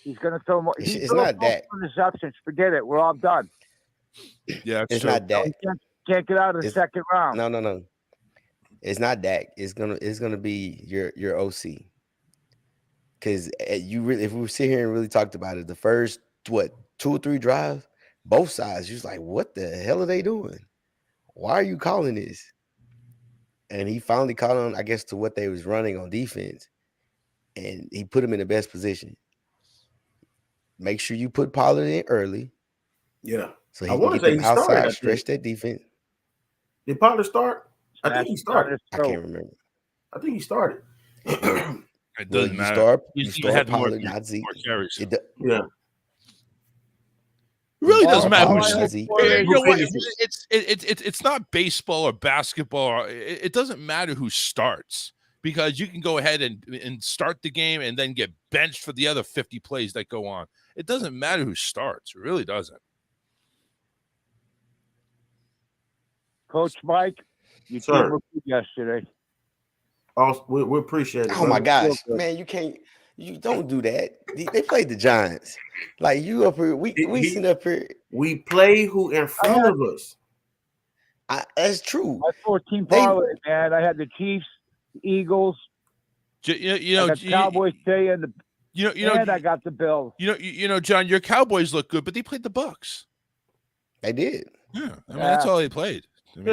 He's going to throw more. It's not Dak. Interceptions. Forget it. We're all done. Yeah, it's true. Not Dak. Can't get out of the second round. No. It's not Dak. It's gonna be your OC. Because if we sit here and really talked about it, the first 2 or 3 drives, both sides, you're just like, what the hell are they doing? Why are you calling this? And he finally caught on, I guess, to what they was running on defense. and he put him in the best position. Make sure you put Pollard in early. Yeah. So I he can want get to say them he started. outside, I stretch think. that defense. Did Pollard start? I think he started. I can't remember. I think he started. Well, It doesn't you matter. start He's even had more Pollard, not Zeke. carries. Yeah. It really You doesn't start matter who Pollard, not starts. Zeke. You know what? finishes. It's not baseball or basketball. It doesn't matter who starts because you can go ahead and start the game and then get benched for the other 50 plays that go on. It doesn't matter who starts. It really doesn't. Coach Mike, you Sir. team looked good yesterday. Also, we appreciate it. Oh my brother. gosh, man! You don't do that. They played the Giants. Like you up here, we sitting up here. We play who in front of us. That's true. My 14 parlay, man. I had the Chiefs, the Eagles. You know, I got Cowboys today, and I got the Bills. You know, John, your Cowboys look good, but they played the Bucks. They did. Yeah, I mean that's all they played. I mean,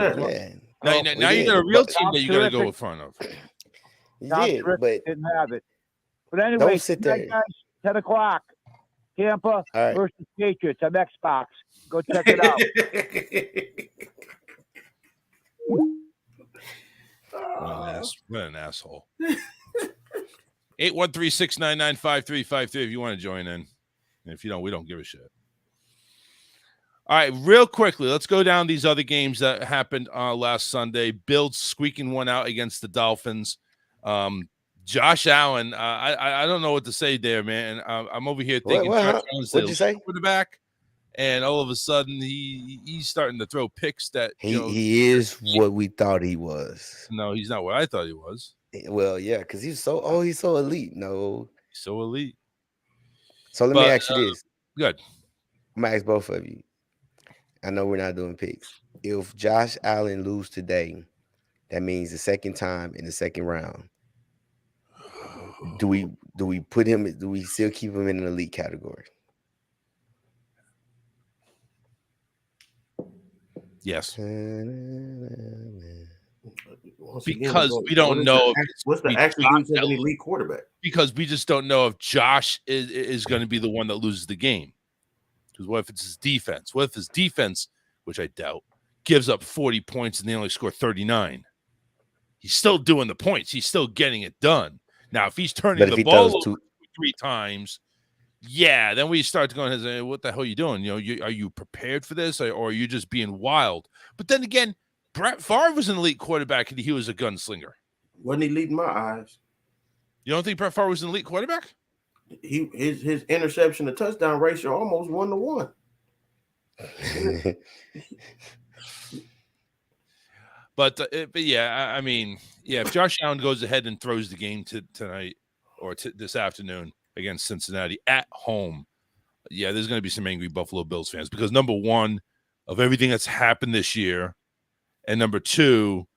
Yeah. Now you got a real team that you got to go in front of. You did, but didn't have it. But anyway, don't sit there. Guys, 10 o'clock. Tampa versus Patriots on Xbox. Go check it out. What an asshole. 813-699-5353 if you want to join in. And if you don't, we don't give a shit. All right, real quickly, let's go down these other games that happened last Sunday. Bills squeaking one out against the Dolphins. Josh Allen, I don't know what to say there, man. I'm over here thinking Josh Allen's the quarterback, and all of a sudden he's starting to throw picks that he is what we thought he was. No, he's not what I thought he was. Well, yeah, because he's so elite. No, he's so elite. So let me ask you this. Good. I'm gonna ask both of you. I know we're not doing picks. If Josh Allen lose today, that means the second time in the second round. Do we put him? Do we still keep him in an elite category? Yes. Because we don't know what's the attributes of an elite quarterback. Because we just don't know if Josh is going to be the one that loses the game. Because what if it's his defense? What if his defense, which I doubt, gives up 40 points and they only score 39? He's still doing the points. He's still getting it done. Now, if he's turning the ball over 3 times, yeah, then we start going, what the hell are you doing? Are you prepared for this, or are you just being wild? But then again, Brett Favre was an elite quarterback, and he was a gunslinger. Wasn't elite in my eyes. You don't think Brett Favre was an elite quarterback? His interception to touchdown ratio almost 1-to-1. But yeah, I mean, yeah, if Josh Allen goes ahead and throws the game tonight or this afternoon against Cincinnati at home, yeah, there's going to be some angry Buffalo Bills fans because number one, of everything that's happened this year, and number two,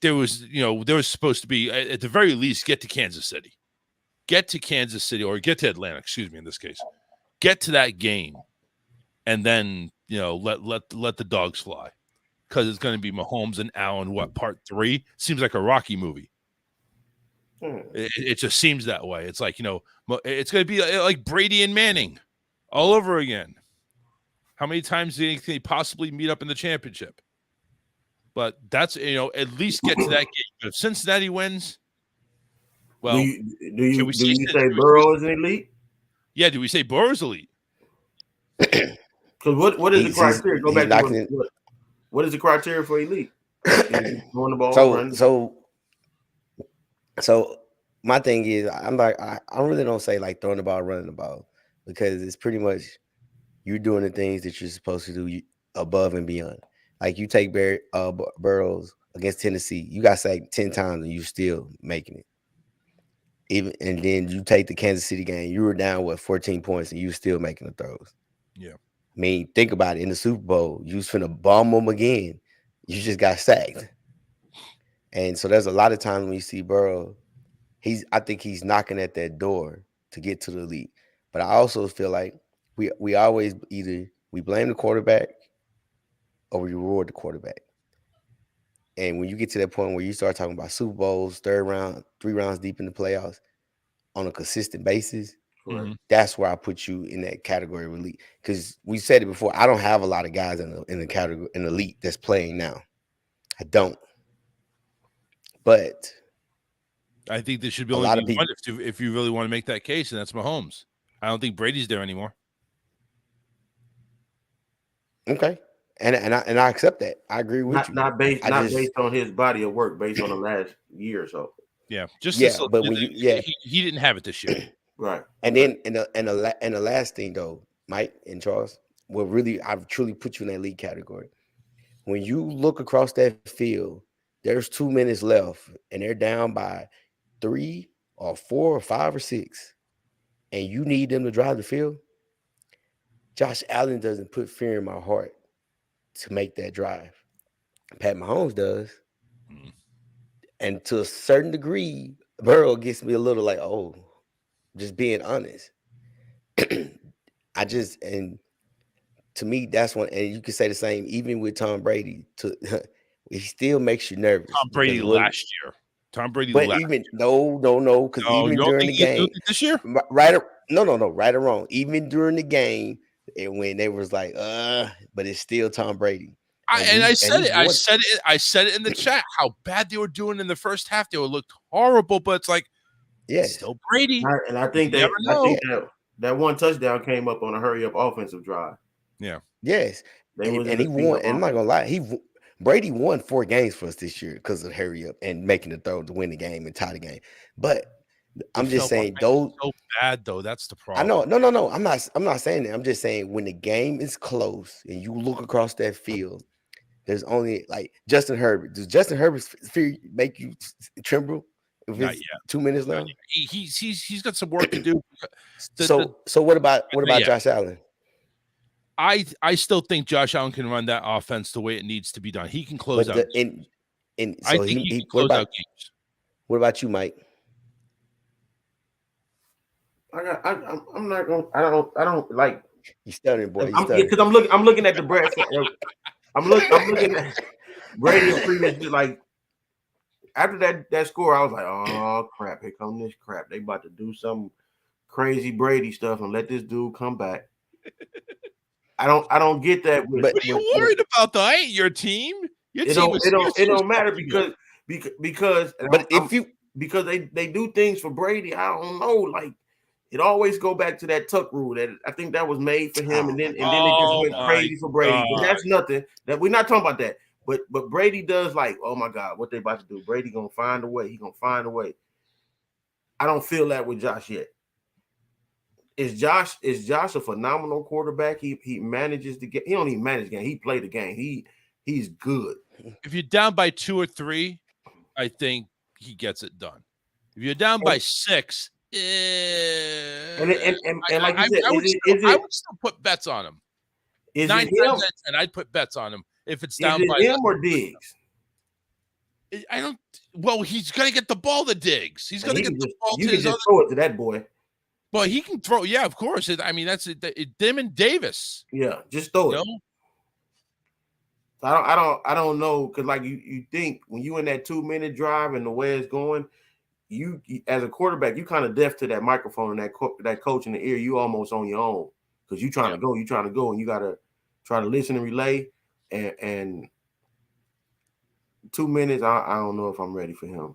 there was supposed to be at the very least get to Kansas City or get to Atlanta, excuse me, in this case, get to that game, and then let the dogs fly. Because it's going to be Mahomes and Allen, part 3? Seems like a Rocky movie. It just seems that way. It's like, it's going to be like Brady and Manning all over again. How many times do they possibly meet up in the championship? But that's, at least get to that game. But if Cincinnati wins, well, do you say Burrow is an elite? Yeah, do we say Burrow's elite? Because what is the criteria? Go back to what is the criteria for elite? Throwing the ball, so my thing is, I'm like, I really don't say like throwing the ball, running the ball, because it's pretty much you're doing the things that you're supposed to do above and beyond. Like you take Burrows against Tennessee, you got sacked 10 times and you're still making it. And then you take the Kansas City game, you were down 14 points and you were still making the throws. Yeah. I mean, think about it. In the Super Bowl, you was finna bomb them again. You just got sacked. And so there's a lot of times when you see Burrow, I think he's knocking at that door to get to the league. But I also feel like we always either we blame the quarterback or we reward the quarterback. And when you get to that point where you start talking about Super Bowls, 3rd round, 3 rounds deep in the playoffs, on a consistent basis, Correct. that's where I put you in that category of elite. Because we said it before, I don't have a lot of guys in the category in elite that's playing now. I don't. But I think there should a only lot be of people. one if you really want to make that case, and that's Mahomes. I don't think Brady's there anymore. Okay, and I accept that. I agree with you. Not based I just based on his body of work, based on the last year or so. Yeah, just yeah, but when you he didn't have it this year. Right. and then and the last thing though, Mike and Charles, what really I've truly put you in that league category. When you look across that field, there's 2 minutes left, and they're down by 3 or 4 or 5 or 6, and you need them to drive the field. Josh Allen doesn't put fear in my heart to make that drive. Pat Mahomes does. And to a certain degree, Burrow gets me a little like, oh, just being honest. And to me, that's one, and you can say the same even with Tom Brady. He still makes you nervous. Tom Brady last year. Tom Brady But last even year. no, because No, even you don't during the think you game, think this year? right or wrong, even during the game, and when they was like, but it's still Tom Brady. I said it in the chat how bad they were doing in the first half. They looked horrible, but it's like still Brady. And I think that one touchdown came up on a hurry up offensive drive. Yeah. Yes. And he won. And I'm not gonna lie, Brady won 4 games for us this year because of hurry up and making the throw to win the game and tie the game. But I'm just saying those so bad though. That's the I problem. know. No. I'm not saying that. I'm just saying when the game is close and you look across that field, there's only like Justin Herbert. Does Justin Herbert's fear make you tremble if Not it's yet. 2 minutes left? He's got some work to do. So what about Josh Allen? I still think Josh Allen can run that offense the way it needs to be done. He can close out. So I think he can close out games. What about you, Mike? I'm not gonna. I don't like. You stuttering, boy. Because I'm looking at the Brett. I'm looking at Brady previously. Like after that score, I was like, oh crap! Here come this crap. They about to do some crazy Brady stuff and let this dude come back. I don't get that. What are you worried about though? I ain't your team. Your it team don't matter because but because they do things for Brady. I don't know. Like it always go back to that tuck rule that I think that was made for him, and then it just went crazy for Brady. But that's nothing. That we're not talking about that. But Brady does like, oh my God, what they about to do? Brady gonna find a way. He gonna find a way. I don't feel that with Josh yet. Is Josh a phenomenal quarterback? He manages the game. He don't even manage the game. He played the game. He's good. If you're down by 2 or 3, I think he gets it done. If you're down by 6, and like you said, I would still put bets on him. Is 9 it him? times out of 10, I'd put bets on him if it's down by him or Diggs. I don't. Well, he's gonna get the ball to Diggs. He's gonna get the ball to his other. Throw it to that boy. Well, he can throw. Yeah, of course. I mean, that's them and Davis. Yeah, just throw it. I don't know because like you think when you in that 2-minute drive and the way it's going, you as a quarterback you kind of deaf to that microphone and that coach in the ear. You almost on your own because you trying to go, and you gotta try to listen and relay. And 2 minutes, I don't know if I'm ready for him.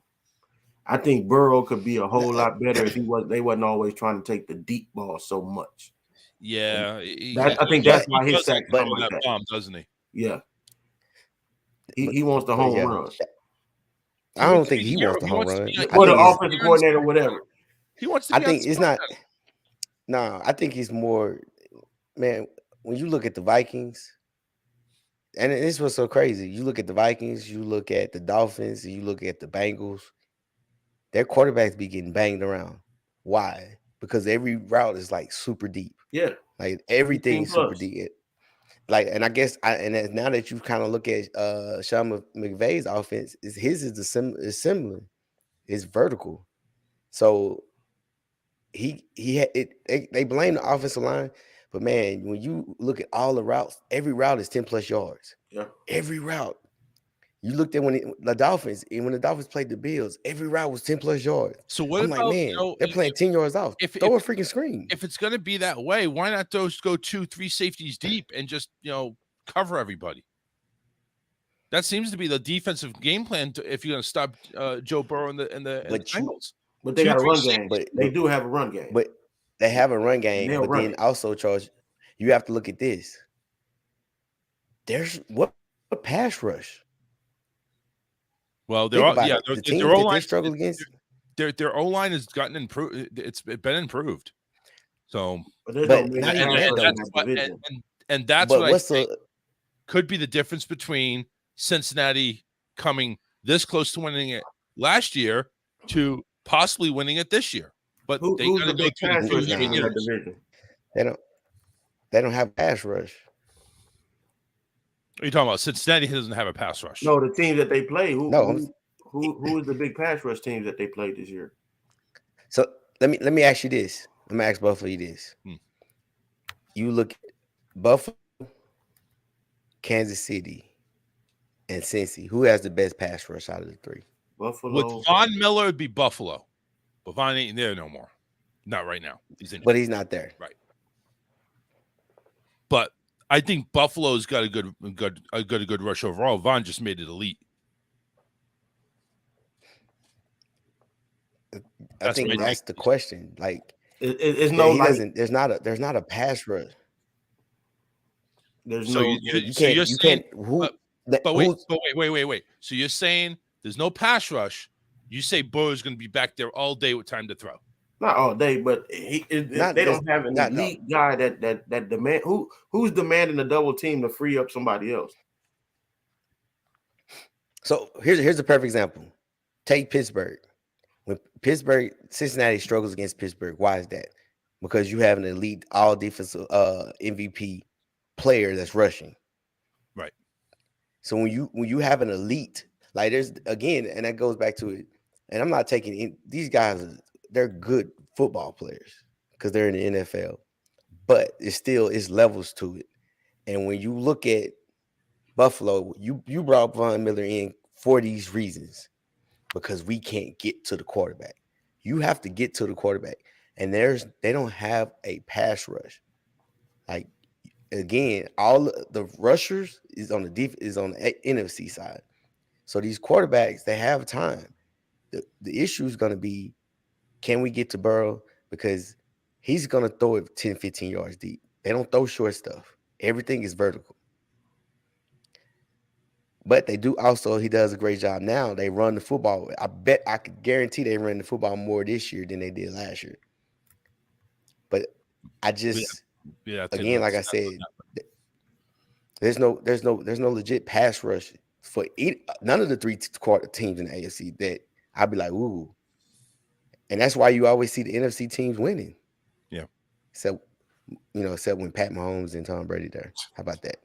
I think Burrow could be a whole lot better if they wasn't always trying to take the deep ball so much. Yeah, I think that's why his sack come like that bomb, doesn't he? Yeah, he wants the home run. I don't think he wants the home run. Or the offensive coordinator, whatever. He wants to. I think it's not. No, I think it's more. Man, when you look at the Vikings, and this was so crazy. You look at the Vikings, you look at the Dolphins, and you look at the Bengals. Their quarterbacks be getting banged around. Why? Because every route is like super deep. Yeah, like everything is super deep. Like, and I guess, now that you kind of look at Sean McVay's offense, his is similar. It's vertical. So they blame the offensive line, but man, when you look at all the routes, every route is 10 plus yards. Yeah, every route. You looked at when the Dolphins played the Bills, every route was 10 plus yards. So what I'm about, like, man, they're playing 10 yards off. Throw a freaking screen. If it's going to be that way, why not go 2-3 safeties deep and just cover everybody? That seems to be the defensive game plan if you're going to stop Joe Burrow and the Bengals. But they got a run game. But they do have a run game. But they have a run game. But then also, Charles, you have to look at this. There's what pass rush. Well, their O-line struggle against their O-line has gotten improved. It's been improved. So, and that's what I think could be the difference between Cincinnati coming this close to winning it last year to possibly winning it this year. But they got to go through the division. They don't have pass rush. What are you talking about? Cincinnati doesn't have a pass rush. No, the team that they play. Who is the big pass rush teams that they played this year? So let me ask you this. Let me ask both of you this. You look at Buffalo, Kansas City, and Cincy. Who has the best pass rush out of the three? Buffalo. With Von Miller, it'd be Buffalo. But Von ain't there no more. Not right now. He's injured. But he's not there. Right. But I think Buffalo's got a good rush overall. Von just made it elite. I think that's the question. Like, there's not a pass rush. There's so no. You can't. Wait. So you're saying there's no pass rush. You say Burrow's going to be back there all day with time to throw. Not all day, but they don't have an elite guy that demand. Who's demanding a double team to free up somebody else? So here's a perfect example. Take Pittsburgh. When Cincinnati struggles against Pittsburgh, why is that? Because you have an elite all defensive MVP player that's rushing. Right. So when you have an elite, like there's again, and that goes back to it. And I'm not taking in these guys. They're good football players because they're in the NFL, but it's levels to it. And when you look at Buffalo, you brought Von Miller in for these reasons because we can't get to the quarterback. You have to get to the quarterback, and they don't have a pass rush. Like again, all the rushers is on the NFC side. So these quarterbacks, they have time. The issue is going to be, can we get to Burrow? Because he's going to throw it 10, 15 yards deep. They don't throw short stuff. Everything is vertical. But he does a great job now. They run the football. I could guarantee they run the football more this year than they did last year. But I just, again, like I said, there's no legit pass rush for none of the three teams in the AFC that I'd be like, ooh. And that's why you always see the NFC teams winning. Yeah. Except when Pat Mahomes and Tom Brady there. How about that?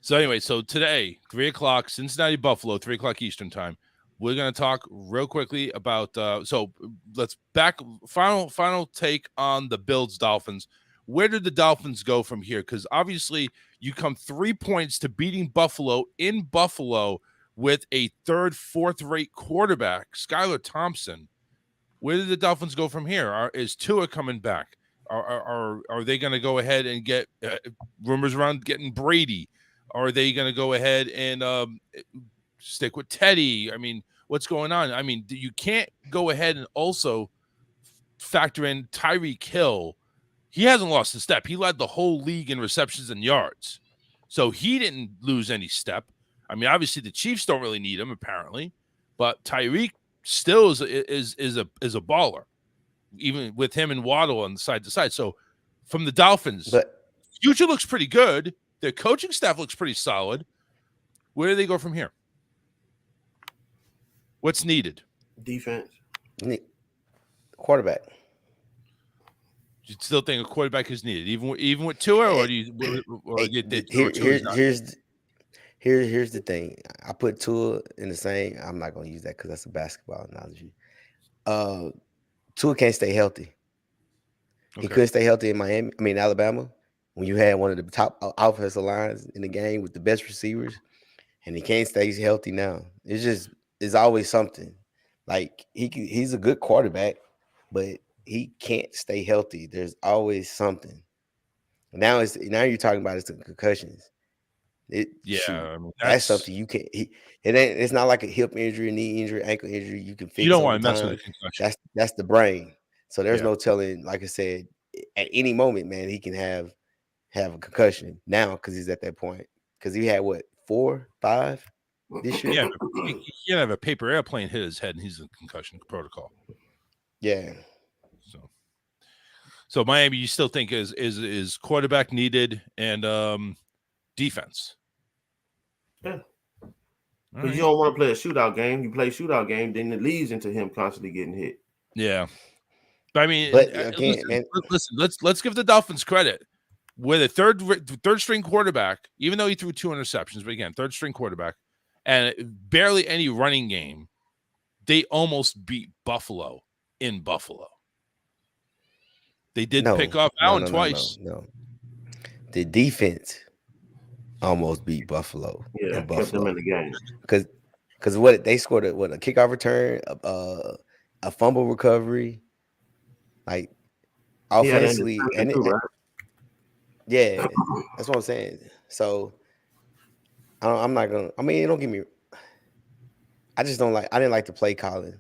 So anyway, today, 3:00, Cincinnati, Buffalo, 3:00 Eastern time. We're going to talk real quickly about let's final take on the Bills Dolphins. Where did the Dolphins go from here? Because obviously you come 3 points to beating Buffalo in Buffalo with a fourth-rate quarterback, Skylar Thompson. Where did the Dolphins go from here? Is Tua coming back? Are they going to go ahead and get rumors around getting Brady? Are they going to go ahead and stick with Teddy? I mean, what's going on? I mean, you can't go ahead and also factor in Tyreek Hill. He hasn't lost a step. He led the whole league in receptions and yards. So he didn't lose any step. I mean, obviously the Chiefs don't really need him, apparently, but Tyreek still is a baller, even with him and Waddle on the side to side. So from the Dolphins, future looks pretty good. Their coaching staff looks pretty solid. Where do they go from here? What's needed? Defense. Quarterback. You still think a quarterback is needed, even with Tua, or do you? Here's the thing. I put Tua in the same. I'm not going to use that because that's a basketball analogy. Tua can't stay healthy. Okay. He couldn't stay healthy in Alabama, when you had one of the top offensive lines in the game with the best receivers, and he can't stay healthy now. It's always something. Like he's a good quarterback, but he can't stay healthy. There's always something. Now you're talking about the concussions. I mean, That's something you can't. It's not like a hip injury, knee injury, ankle injury you can fix. You don't over want to mess with time. a concussion. That's the brain. So there's no telling. Like I said, at any moment, man, he can have a concussion now because he's at that point. Because he had what 4, 5 this year. Yeah, he can't have a paper airplane hit his head, and he's in concussion protocol. Yeah. So Miami, you still think is quarterback needed and defense? Yeah. Because you don't want to play a shootout game. You play a shootout game, then it leads into him constantly getting hit. Yeah. But I mean, again, listen, let's give the Dolphins credit. With a third string quarterback, even though he threw 2 interceptions, but again, third string quarterback, and barely any running game, they almost beat Buffalo in Buffalo. They did pick off Allen twice. No. The defense almost beat Buffalo. Yeah, kept them in the game. Because what they scored a kickoff return, a fumble recovery, like offensively, yeah, that's what I'm saying. So I'm not gonna. I mean, don't get me. I didn't like to play calling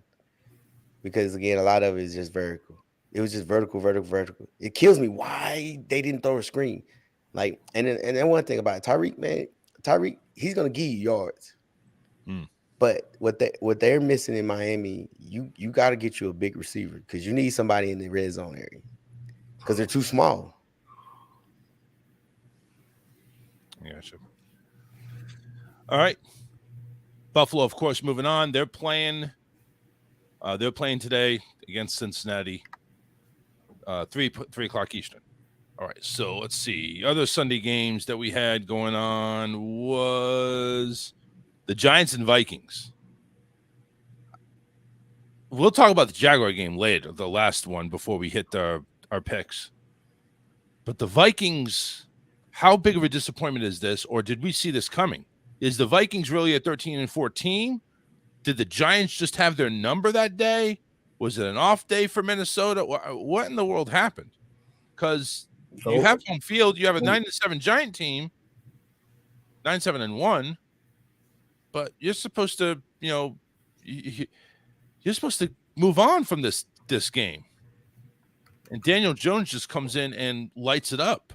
because again, a lot of it is just vertical. It was just vertical. It kills me why they didn't throw a screen. Like, and then one thing about Tyreek, he's gonna give you yards. But what they're missing in Miami, you got to get you a big receiver because you need somebody in the red zone area because they're too small. Gotcha. All right. Buffalo, of course, moving on. They're playing today against Cincinnati. 3 o'clock Eastern. All right. So let's see. Other Sunday games that we had going on was the Giants and Vikings. We'll talk about the Jaguar game later, the last one, before we hit our picks. But the Vikings, how big of a disappointment is this, or did we see this coming? Is the Vikings really at 13-14? Did the Giants just have their number that day? Was it an off day for Minnesota? What in the world happened? Because you have home field, you have a 9-7 Giant team, 9-7-1, but you're supposed to, you're supposed to move on from this game. And Daniel Jones just comes in and lights it up.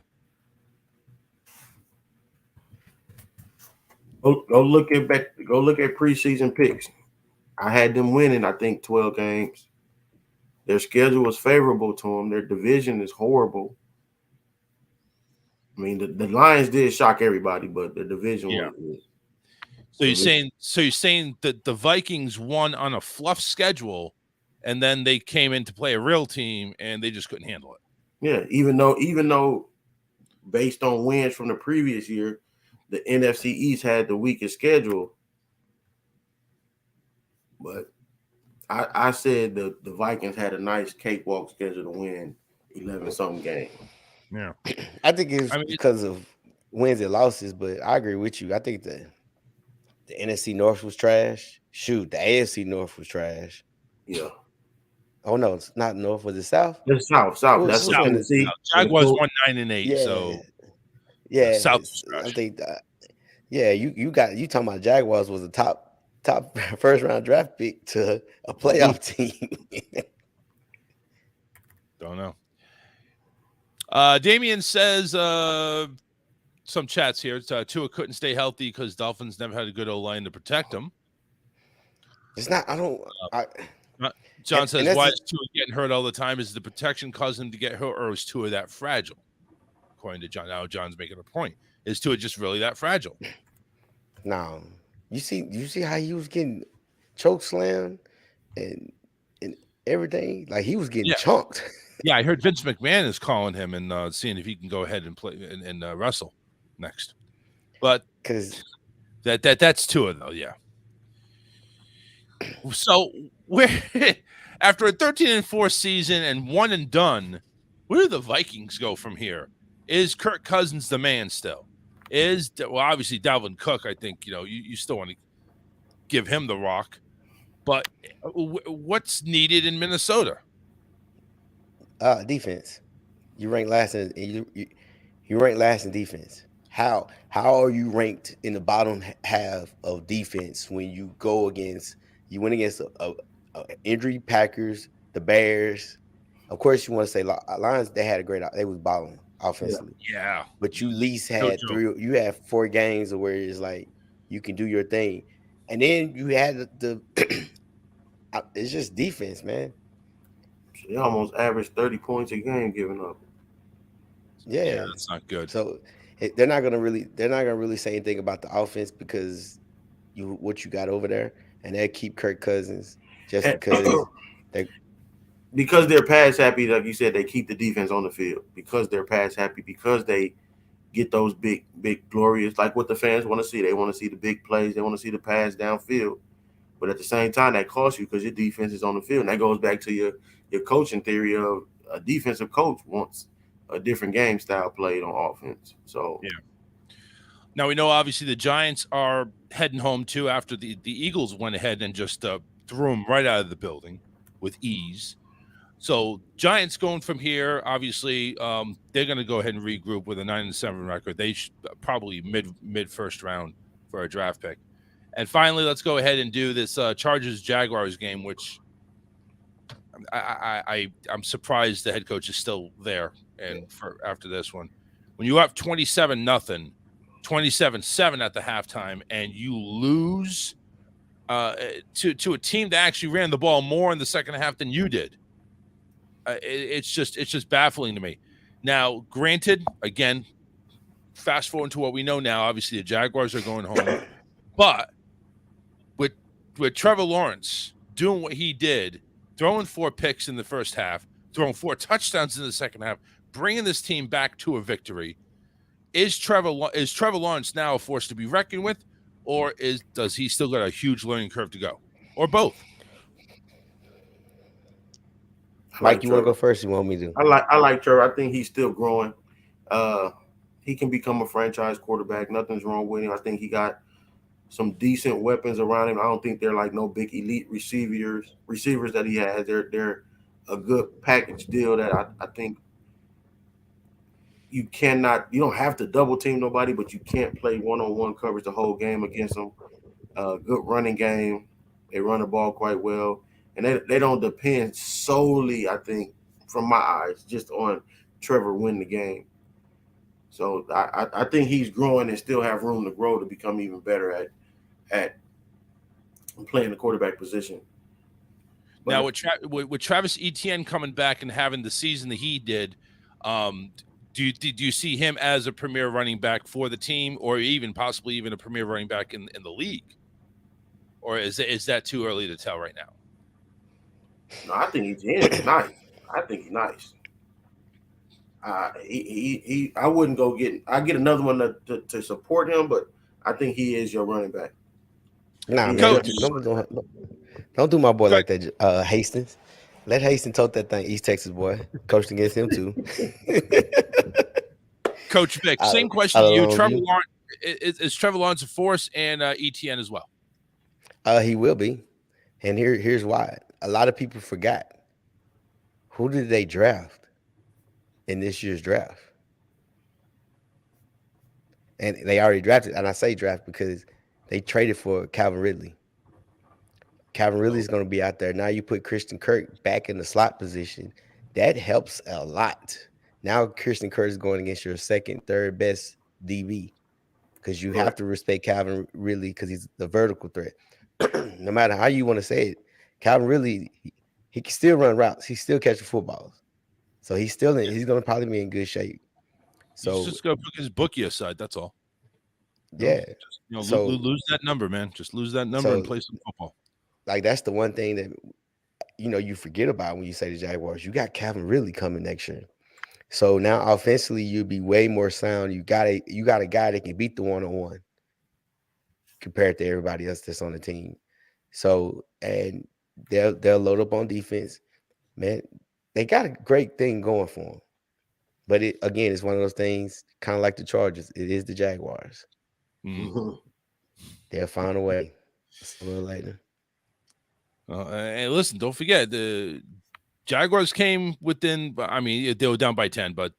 Go look at preseason picks. I had them winning, I think, 12 games. Their schedule was favorable to them. Their division is horrible. I mean, the Lions did shock everybody, but the division was. So you're saying that the Vikings won on a fluff schedule, and then they came in to play a real team, and they just couldn't handle it. Yeah, even though based on wins from the previous year, the NFC East had the weakest schedule. But I said the Vikings had a nice cakewalk schedule to win 11-something games. Yeah, I think it's because of wins and losses, but I agree with you. I think the NFC North was trash. Shoot, the AFC North was trash. Yeah. Oh no, it's not North. Was it South? It's South. That's what Tennessee. Jaguars won 9-8. Yeah. So yeah, South was trash. I think that. Yeah, you talking about Jaguars was a top first round draft pick to a playoff team. Don't know. Damian says some chats here. Tua couldn't stay healthy because Dolphins never had a good O-line to protect him. It's not. John says, why is Tua getting hurt all the time? Is the protection causing him to get hurt, or is Tua that fragile? According to John. Now John's making a point. Is Tua just really that fragile? No. You see how he was getting choke slammed and everything? Like he was getting chunked. Yeah, I heard Vince McMahon is calling him and seeing if he can go ahead and play and wrestle next. But because that's Tua though, yeah. So where after a 13-4 season and one and done, where do the Vikings go from here? Is Kirk Cousins the man still? is well, obviously Dalvin Cook. I think you still want to give him the rock, but what's needed in Minnesota? Defense. You rank last in you rank last in defense. How are you ranked in the bottom half of defense when you go against you went against a injury Packers, the Bears? Of course, you want to say Lions. They had a great. They was balling offensively, Yeah, but you at least no had joke. three. You had 4 games where it's like you can do your thing, and then you had the it's just defense, man. They almost averaged 30 points a game giving up. Yeah, that's not good. so they're not gonna really say anything about the offense because what you got over there, and they keep Kirk Cousins just And because they because they're pass happy, like you said, they keep the defense on the field. Because they're pass happy, because they get those big, glorious, like what the fans want to see. They want to see the big plays. They want to see the pass downfield. But at the same time, that costs you because your defense is on the field. And that goes back to your coaching theory of a defensive coach wants a different game style played on offense. So yeah. Now we know obviously the Giants are heading home too after the Eagles went ahead and just threw them right out of the building with ease. So Giants going from here, obviously, they're going to go ahead and regroup with a 9-7 record. They probably mid first round for a draft pick. And finally, let's go ahead and do this Chargers Jaguars game, which I'm surprised the head coach is still there. And for after this one, when you up 27-0, 27-7 at the halftime, and you lose to a team that actually ran the ball more in the second half than you did. It's just baffling to me. Now, granted, again, fast forward to what we know now. Obviously, the Jaguars are going home, but with Trevor Lawrence doing what he did, throwing 4 picks in the first half, throwing 4 touchdowns in the second half, bringing this team back to a victory, is Trevor Lawrence now a force to be reckoned with, or does he still got a huge learning curve to go, or both? Mike, you want to go first? You want me to? I like Trevor. I think he's still growing. He can become a franchise quarterback. Nothing's wrong with him. I think he got some decent weapons around him. I don't think they're like no big elite receivers that he has. They're a good package deal that I think you don't have to double team nobody, but you can't play one-on-one coverage the whole game against them. Good running game. They run the ball quite well. And they don't depend solely, I think, from my eyes, just on Trevor winning the game. So I think he's growing and still have room to grow to become even better at playing the quarterback position. But now, with Travis Etienne coming back and having the season that he did, do you see him as a premier running back for the team, or even possibly even a premier running back in the league? Or is that too early to tell right now? No, I think Etienne is nice. I think he's nice. I wouldn't go I get another one to support him, but I think he is your running back. Nah, He's man, definitely- don't do my boy like that. Hastings, let Hastings tote that thing. East Texas boy, coached against him too. Coach Vic, same question to you. Trevor Lawrence is Trevor Lawrence a force, and Etienne as well? He will be, and here's why. A lot of people forgot. Who did they draft in this year's draft? And they already drafted, and I say draft because they traded for Calvin Ridley. Calvin Ridley is going to be out there. Now you put Christian Kirk back in the slot position. That helps a lot. Now Christian Kirk is going against your second, third best DB because you have to respect Calvin Ridley because he's the vertical threat. No matter how you want to say it, Calvin Ridley, he can still run routes. He's still catching footballs. So he's going to probably be in good shape. So just go put his bookie aside. That's all. Yeah. Just, lose that number, man. Just lose that number and play some football. Like that's the one thing that you forget about when you say the Jaguars. You got Calvin Ridley coming next year. So now offensively, you'll be way more sound. You got a guy that can beat the one-on-one compared to everybody else that's on the team. So and they'll load up on defense. Man, they got a great thing going for them. But it's one of those things, kind of like the Chargers. It is the Jaguars. Mm. They'll find a way sooner or later. And listen, don't forget the Jaguars came within. I mean, they were down by 10, but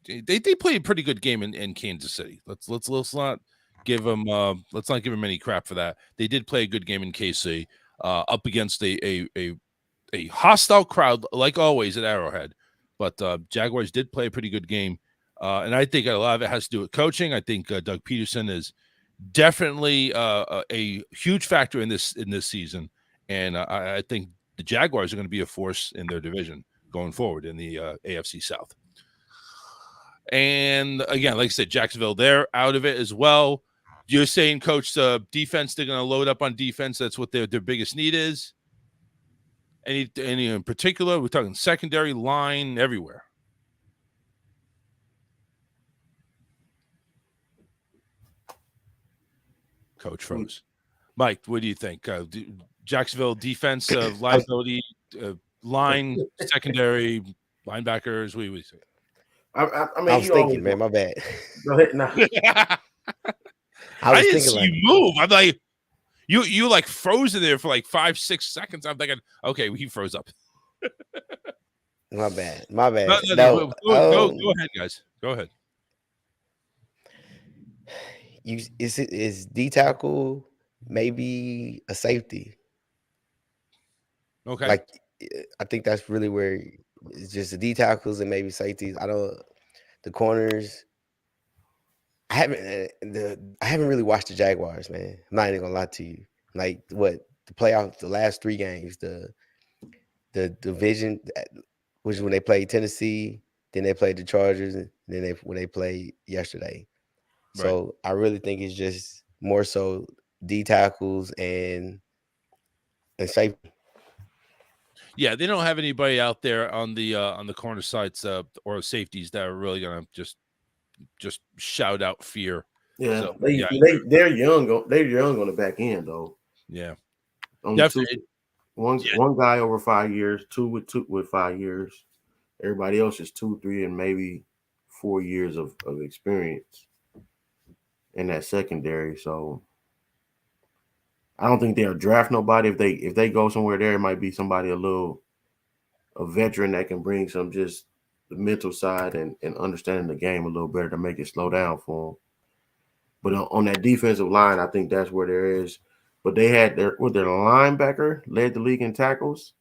they played a pretty good game in Kansas City. Let's not give them let's not give them any crap for that. They did play a good game in KC up against a hostile crowd like always at Arrowhead. But Jaguars did play a pretty good game, and I think a lot of it has to do with coaching. I think Doug Peterson is definitely a huge factor in this season, and I think the Jaguars are going to be a force in their division going forward in the AFC South. And again, like I said, Jacksonville, they're out of it as well. You're saying, Coach, defense, they're going to load up on defense. That's what their biggest need is. Any in particular? We're talking secondary, line, everywhere. Coach froze. Mike, what do you think? Jacksonville defense, liability, line, secondary, linebackers. What do you say? I mean, I was thinking, man, my bad. Go ahead. No. I didn't see you move. I'm like, you like frozen there for like 5-6 seconds. I'm thinking, okay, he froze up. My bad. My bad. No, go ahead, guys. Go ahead. Is D tackle maybe a safety? Okay. Like, I think that's really where it's just the D tackles and maybe safeties. The corners. I haven't really watched the Jaguars, man. I'm not even gonna lie to you. Like the playoffs, the last 3 games, the division, which is when they played Tennessee, then they played the Chargers, and then when they played yesterday. Right. So I really think it's just more so D tackles and safety. Yeah, they don't have anybody out there on the corner sides or safeties that are really gonna just shout out fear. Yeah, So, they're young. They're young on the back end though. Yeah, definitely. One guy over 5 years, two with 5 years. Everybody else is 2, 3, and maybe 4 years of experience in that secondary. So I don't think they'll draft nobody. If they go somewhere there, it might be somebody a veteran that can bring some just the mental side and understanding the game a little better to make it slow down for them. But on that defensive line, I think that's where there is. But they had their linebacker led the league in tackles.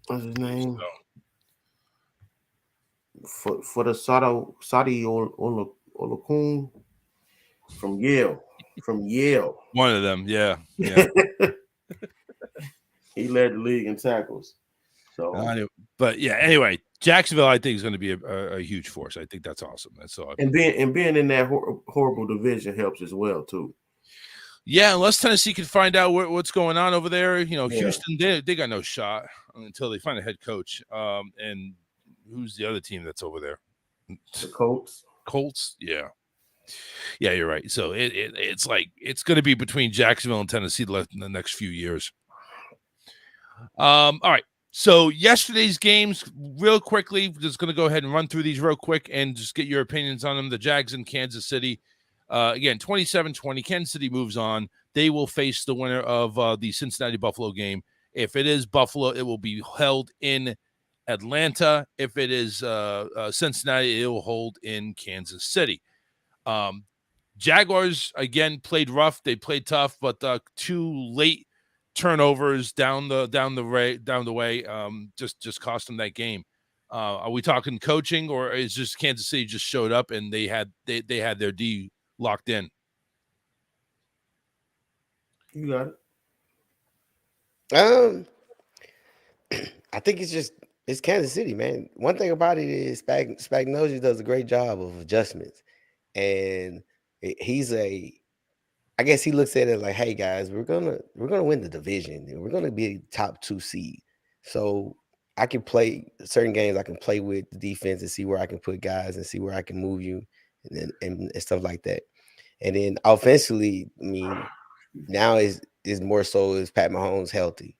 What's his name? For the Saudi Olakun from Yale. One of them, yeah. He led the league in tackles. So, but yeah. Anyway, Jacksonville, I think, is going to be a huge force. I think that's awesome. That's all. And being in that horrible division helps as well too. Yeah, unless Tennessee can find out what's going on over there, Houston, they got no shot until they find a head coach. And who's the other team that's over there? The Colts. Yeah, you're right. So it's like it's going to be between Jacksonville and Tennessee left in the next few years. All right. So yesterday's games, real quickly, just going to go ahead and run through these real quick and just get your opinions on them. The Jags in Kansas City. Again, 27-20. Kansas City moves on. They will face the winner of the Cincinnati-Buffalo game. If it is Buffalo, it will be held in Atlanta. If it is Cincinnati, it will hold in Kansas City. Jaguars, again, played rough. They played tough, but 2 late turnovers down the way just cost them that game. Are we talking coaching, or is just Kansas City just showed up and they had their D locked in? You got it. I think it's Kansas City, man. One thing about it is Spagnuolo does a great job of adjustments, and I guess he looks at it like, hey guys, we're gonna win the division, and we're gonna be a top 2 seed. So I can play certain games. I can play with the defense and see where I can put guys and see where I can move you, and stuff like that. And then offensively, I mean, now is more so is Pat Mahomes healthy?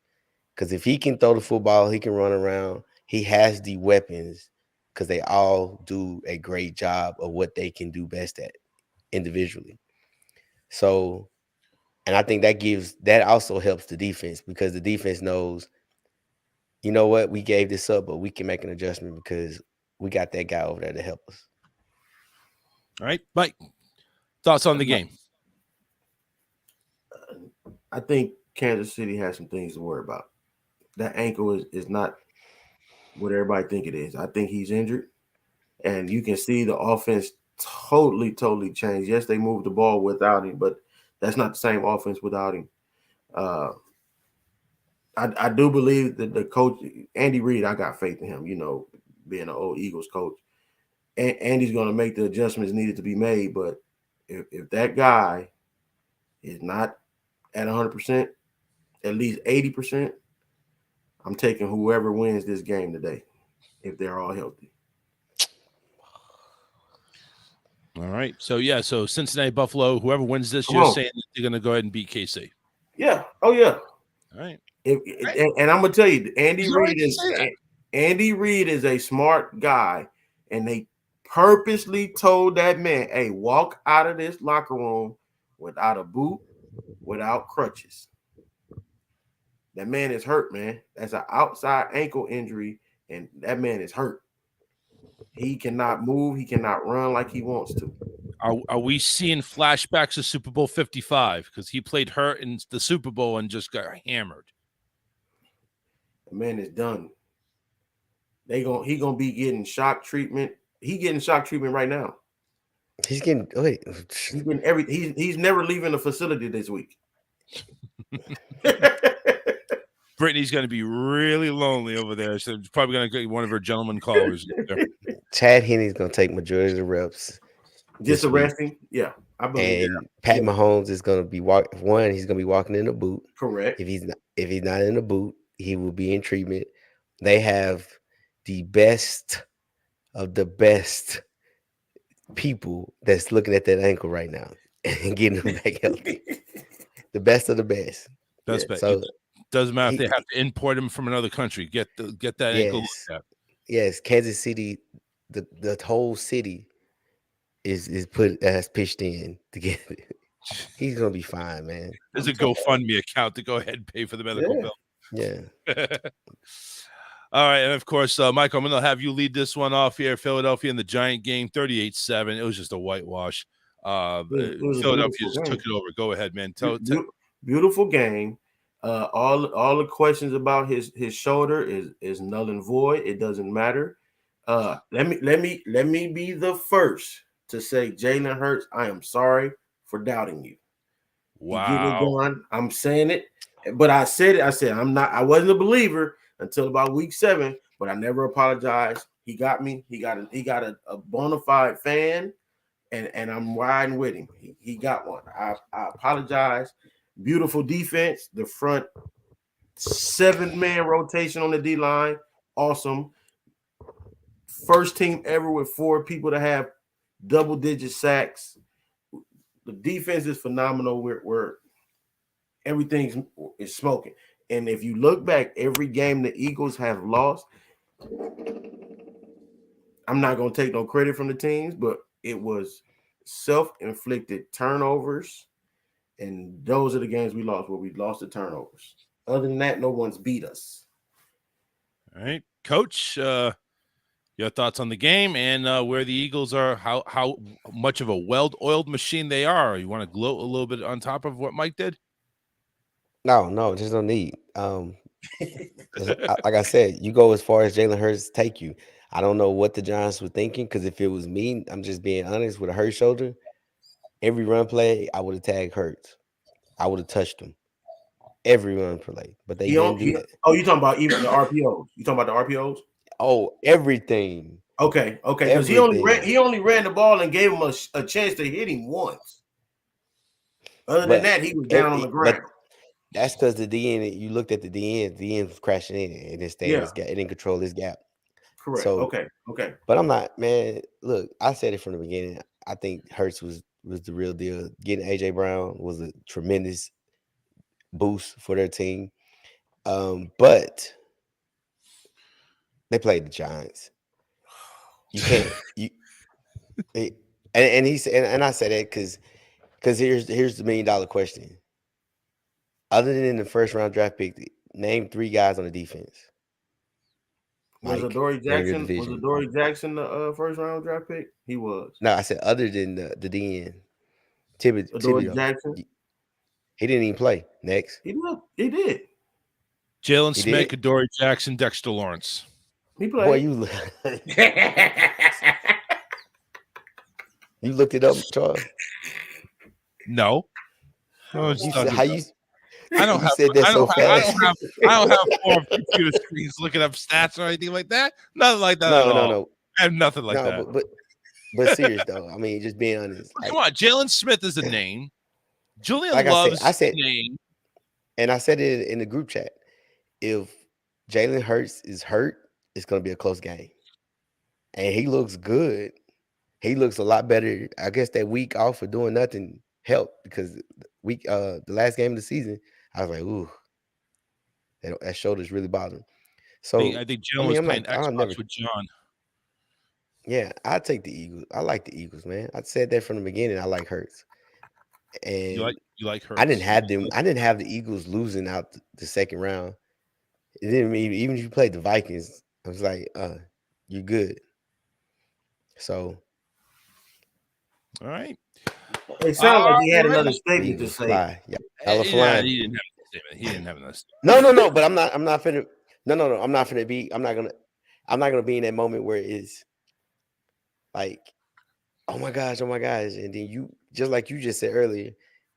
Because if he can throw the football, he can run around. He has the weapons because they all do a great job of what they can do best at individually. So, and I think that also helps the defense because the defense knows, you know what, we gave this up, but we can make an adjustment because we got that guy over there to help us. All right, Mike, thoughts on the game? I think Kansas City has some things to worry about. That ankle is not what everybody think it is. I think he's injured, and you can see the offense totally changed. Yes, they moved the ball without him, but that's not the same offense without him. I do believe that the coach, Andy Reid, I got faith in him, being an old Eagles coach. And Andy's going to make the adjustments needed to be made. But if that guy is not at 100%, at least 80%, I'm taking whoever wins this game today if they're all healthy. All right. So Cincinnati, Buffalo, whoever wins this, you're saying that they're going to go ahead and beat KC. Yeah. Oh, yeah. All right. And I'm going to tell you, Andy Reid is a smart guy, and they purposely told that man, hey, walk out of this locker room without a boot, without crutches. That man is hurt, man. That's an outside ankle injury, and that man is hurt. He cannot move. He cannot run like he wants to. Are we seeing flashbacks of Super Bowl 55? Because he played hurt in the Super Bowl and just got hammered. The man is done. He gonna be getting shock treatment. He getting shock treatment right now. He's getting He's never leaving the facility this week. Brittany's going to be really lonely over there. So probably going to get one of her gentleman callers. Chad Henne's going to take majority of the reps. Just arresting? Yeah, I believe and Pat Mahomes is going to be he's going to be walking in a boot. Correct. If he's not in a boot, he will be in treatment. They have the best of the best people that's looking at that ankle right now and getting him back healthy. The best of the best. That's bad. So doesn't matter if they have to import him from another country. Get that ankle looked at. Yes, Kansas City, the whole city is pitched in to get it. He's gonna be fine, man. There's a GoFundMe account to go ahead and pay for the medical bill. Yeah. All right, and of course, Michael, I'm going to have you lead this one off here. Philadelphia in the Giant game, 38-7. It was just a whitewash. Philadelphia just took it over. Go ahead, man. Beautiful game. All the questions about his shoulder is null and void. It doesn't matter. Let me be the first to say, Jalen Hurts, I am sorry for doubting you. Wow. You get it done. I'm saying it, but I said it. I said I wasn't a believer until about week 7, but I never apologized. He got me. He got a bona fide fan, and I'm riding with him. He got one. I apologize. Beautiful defense. The front 7-man rotation on the D line. Awesome. First team ever with 4 people to have double-digit sacks. The defense is phenomenal. We're everything is smoking. And if you look back, every game the Eagles have lost, I'm not going to take no credit from the teams, but it was self-inflicted turnovers. And those are the games we lost where we lost the turnovers. Other than that, no one's beat us. All right. Coach, your thoughts on the game and where the Eagles are, how much of a well-oiled machine they are. You want to gloat a little bit on top of what Mike did? No, there's no need. Like I said, you go as far as Jalen Hurts take you. I don't know what the Giants were thinking, because if it was me, I'm just being honest, with a hurt shoulder, every run play, I would have tagged Hurts. I would have touched him. Every run play. But they didn't do that. Oh, you talking about even the RPOs? You talking about the RPOs? Oh, everything. Okay. Because he only ran the ball and gave him a chance to hit him once. Other than that, he was down on the ground. That's because the DN, you looked at the DN was crashing in and it stayed in his gap. It didn't control his gap. Correct. So, okay. But I'm not, man. Look, I said it from the beginning. I think Hurts was the real deal. Getting AJ Brown was a tremendous boost for their team. But they played the Giants. You can't. And he said, and I said that because here's the $1 million question. Other than the first round draft pick, name 3 guys on the defense. Was Mike, Adoree they're in your Jackson? Was division. Adoree Jackson the first round draft pick? He was. No, I said other than the DN. Adoree Thibodeau. Jackson. He didn't even play. Next. He did. He did. Jalen He Smith, did? Adoree Jackson, Dexter Lawrence. He Boy, played. you looked it up, Charles. No. You said, how you I don't you have. said that I so don't have. fast. I don't have 4 computer screens looking up stats or anything like that. Nothing like that at all. No. I have nothing like that. But serious though. I mean, just being honest. Come on, Jalen Smith is a name. Julian Like Love's I said, name. and I said it in the group chat. If Jalen Hurts is hurt, it's going to be a close game. And he looks good. He looks a lot better. I guess that week off for doing nothing helped because the last game of the season, I was like, ooh, that shoulder's really bothering. So I think Jalen was playing Xbox with John. Yeah, I take the Eagles. I like the Eagles, man. I said that from the beginning. I like Hurts. And you like Hurts. I didn't have them. I didn't have the Eagles losing out the second round. It didn't mean even if you played the Vikings, I was like, you're good. So, all right. It sounded like he had another statement to say. Yeah, he didn't have a statement. He didn't have another statement. No. But I'm not finna. No. I'm not finna be. I'm not gonna be in that moment where it's like, oh my gosh, and then you just like you just said earlier,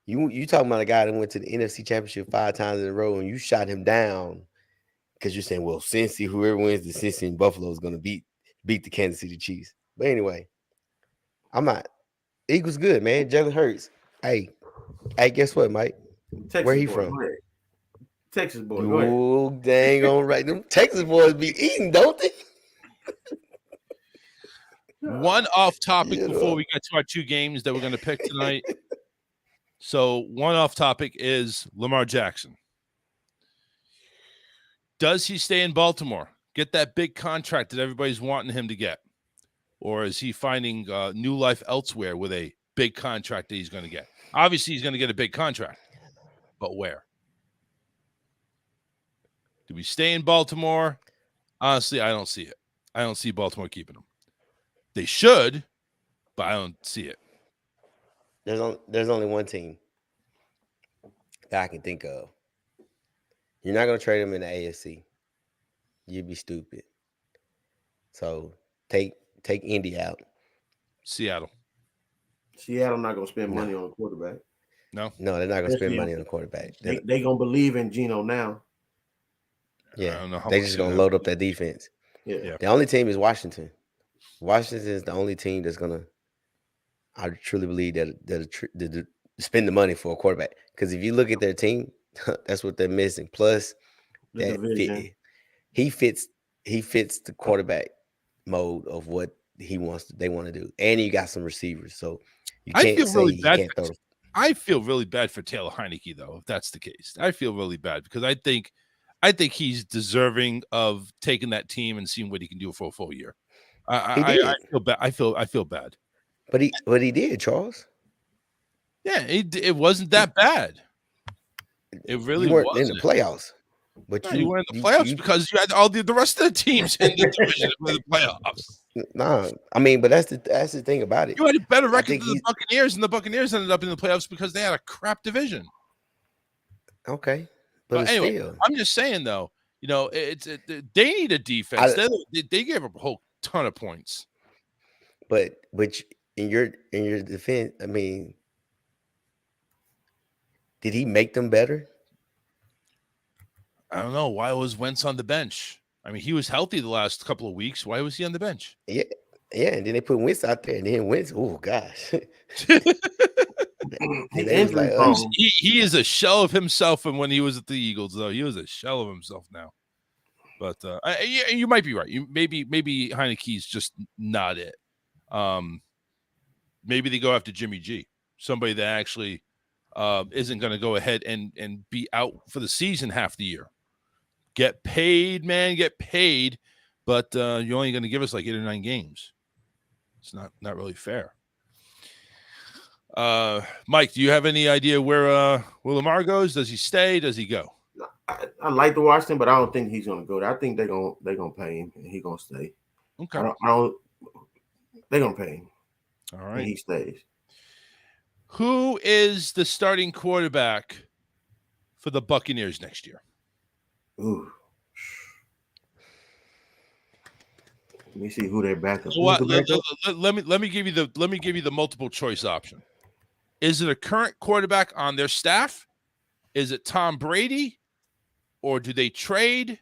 you talking about a guy that went to the NFC Championship 5 times in a row, and you shot him down because you're saying, well, Cincy, whoever wins the Cincy and Buffalo is gonna beat the Kansas City Chiefs. But anyway, I'm not. Eagles good, man. Jalen Hurts. Hey, guess what, Mike? Texas Where he boy, from? Texas boy. Go ahead. Oh, dang on right. Them Texas boys be eating, don't they? One off topic before we get to our 2 games that we're going to pick tonight. So one off topic is Lamar Jackson. Does he stay in Baltimore? Get that big contract that everybody's wanting him to get? Or is he finding new life elsewhere with a big contract that he's going to get? Obviously, he's going to get a big contract. But where? Do we stay in Baltimore? Honestly, I don't see it. I don't see Baltimore keeping him. They should, but I don't see it. There's only one team that I can think of. You're not going to trade him in the AFC. You'd be stupid. So take Indy out. Seattle not going to spend money on a quarterback. No, they're not going to spend money on a quarterback. They going to believe in Geno now. Yeah, I don't know how they're just going to load up that defense. Yeah. The only team is Washington. Washington is the only team that's going to, I truly believe that spend the money for a quarterback. Because if you look at their team, that's what they're missing. Plus, he fits the quarterback mode of what they want to do, and you got some receivers, so you can't say he can't throw. I feel really bad for Taylor Heineke, though, if that's the case. I feel really bad because I think he's deserving of taking that team and seeing what he can do for a full year. I feel bad. I feel bad. But he did, Charles. Yeah, it wasn't that bad. It really wasn't in the playoffs. But you were in the playoffs because you had all the rest of the teams in the division in the playoffs. Nah, I mean, but that's the thing about it. You had a better record than the Buccaneers, and the Buccaneers ended up in the playoffs because they had a crap division. Okay, but anyway, still. I'm just saying though, they need a defense. They gave up a whole ton of points. But in your defense, I mean, did he make them better? I don't know. Why was Wentz on the bench? I mean, he was healthy the last couple of weeks. Why was he on the bench? Yeah, and then they put Wentz out there, and then Wentz, oh gosh. He is a shell of himself, and when he was at the Eagles, though, he was a shell of himself now. But you might be right. Maybe Heineke's just not it. Maybe they go after Jimmy G, somebody that actually isn't going to go ahead and be out for the season half the year. Get paid, man, get paid. But you're only going to give us like 8 or 9 games. It's not really fair. Mike, do you have any idea where Lamar goes? Does he stay? Does he go? I like to watch him, but I don't think he's gonna go there. I think they're gonna pay him and he's gonna stay. Okay. I don't they're gonna pay him. All And right. he stays. Who is the starting quarterback for the Buccaneers next year? Ooh. Let me see who their backup. So what, let me give you the multiple choice option. Is it a current quarterback on their staff? Is it Tom Brady? Or do they trade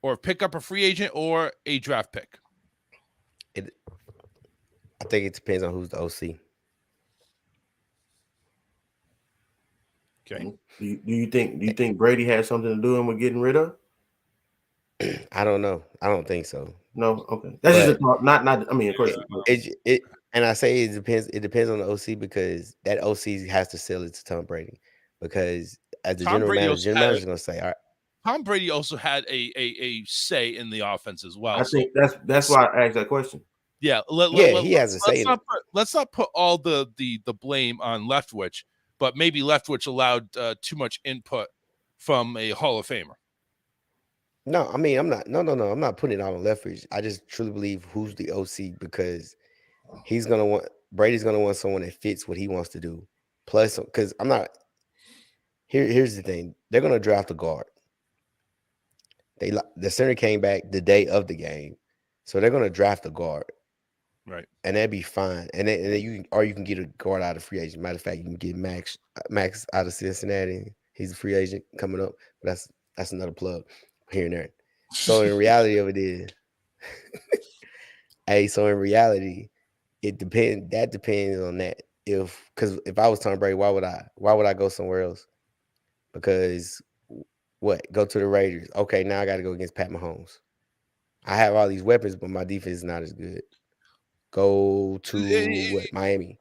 or pick up a free agent or a draft pick? I think it depends on who's the OC. Okay. Do you think Brady had something to do with getting rid of? I don't know. I don't think so. No, okay. That's just a thought. Not. I mean, of course. And I say it depends. It depends on the OC because that OC has to sell it to Tom Brady. Because as the general manager is going to say, all right. Tom Brady also had a say in the offense as well. I think that's why I asked that question. Yeah, he has a say. Let's not put all the blame on Leftwich, but maybe Leftwich allowed too much input from a Hall of Famer. No, I mean I'm not. No. I'm not putting it all on Leftwich. I just truly believe who's the OC because Brady's gonna want someone that fits what he wants to do. Plus, because I'm not. Here's the thing: they're gonna draft a guard. The center came back the day of the game, so they're gonna draft a guard. Right, and that'd be fine. And then you can get a guard out of free agent. Matter of fact, you can get Max out of Cincinnati. He's a free agent coming up. But that's another plug here and there. So in reality of it is, so in reality, it depends. That depends on that. Because if I was Tom Brady, why would I go somewhere else? Because go to the Raiders. Okay, now I got to go against Pat Mahomes. I have all these weapons, but my defense is not as good. Go to Miami.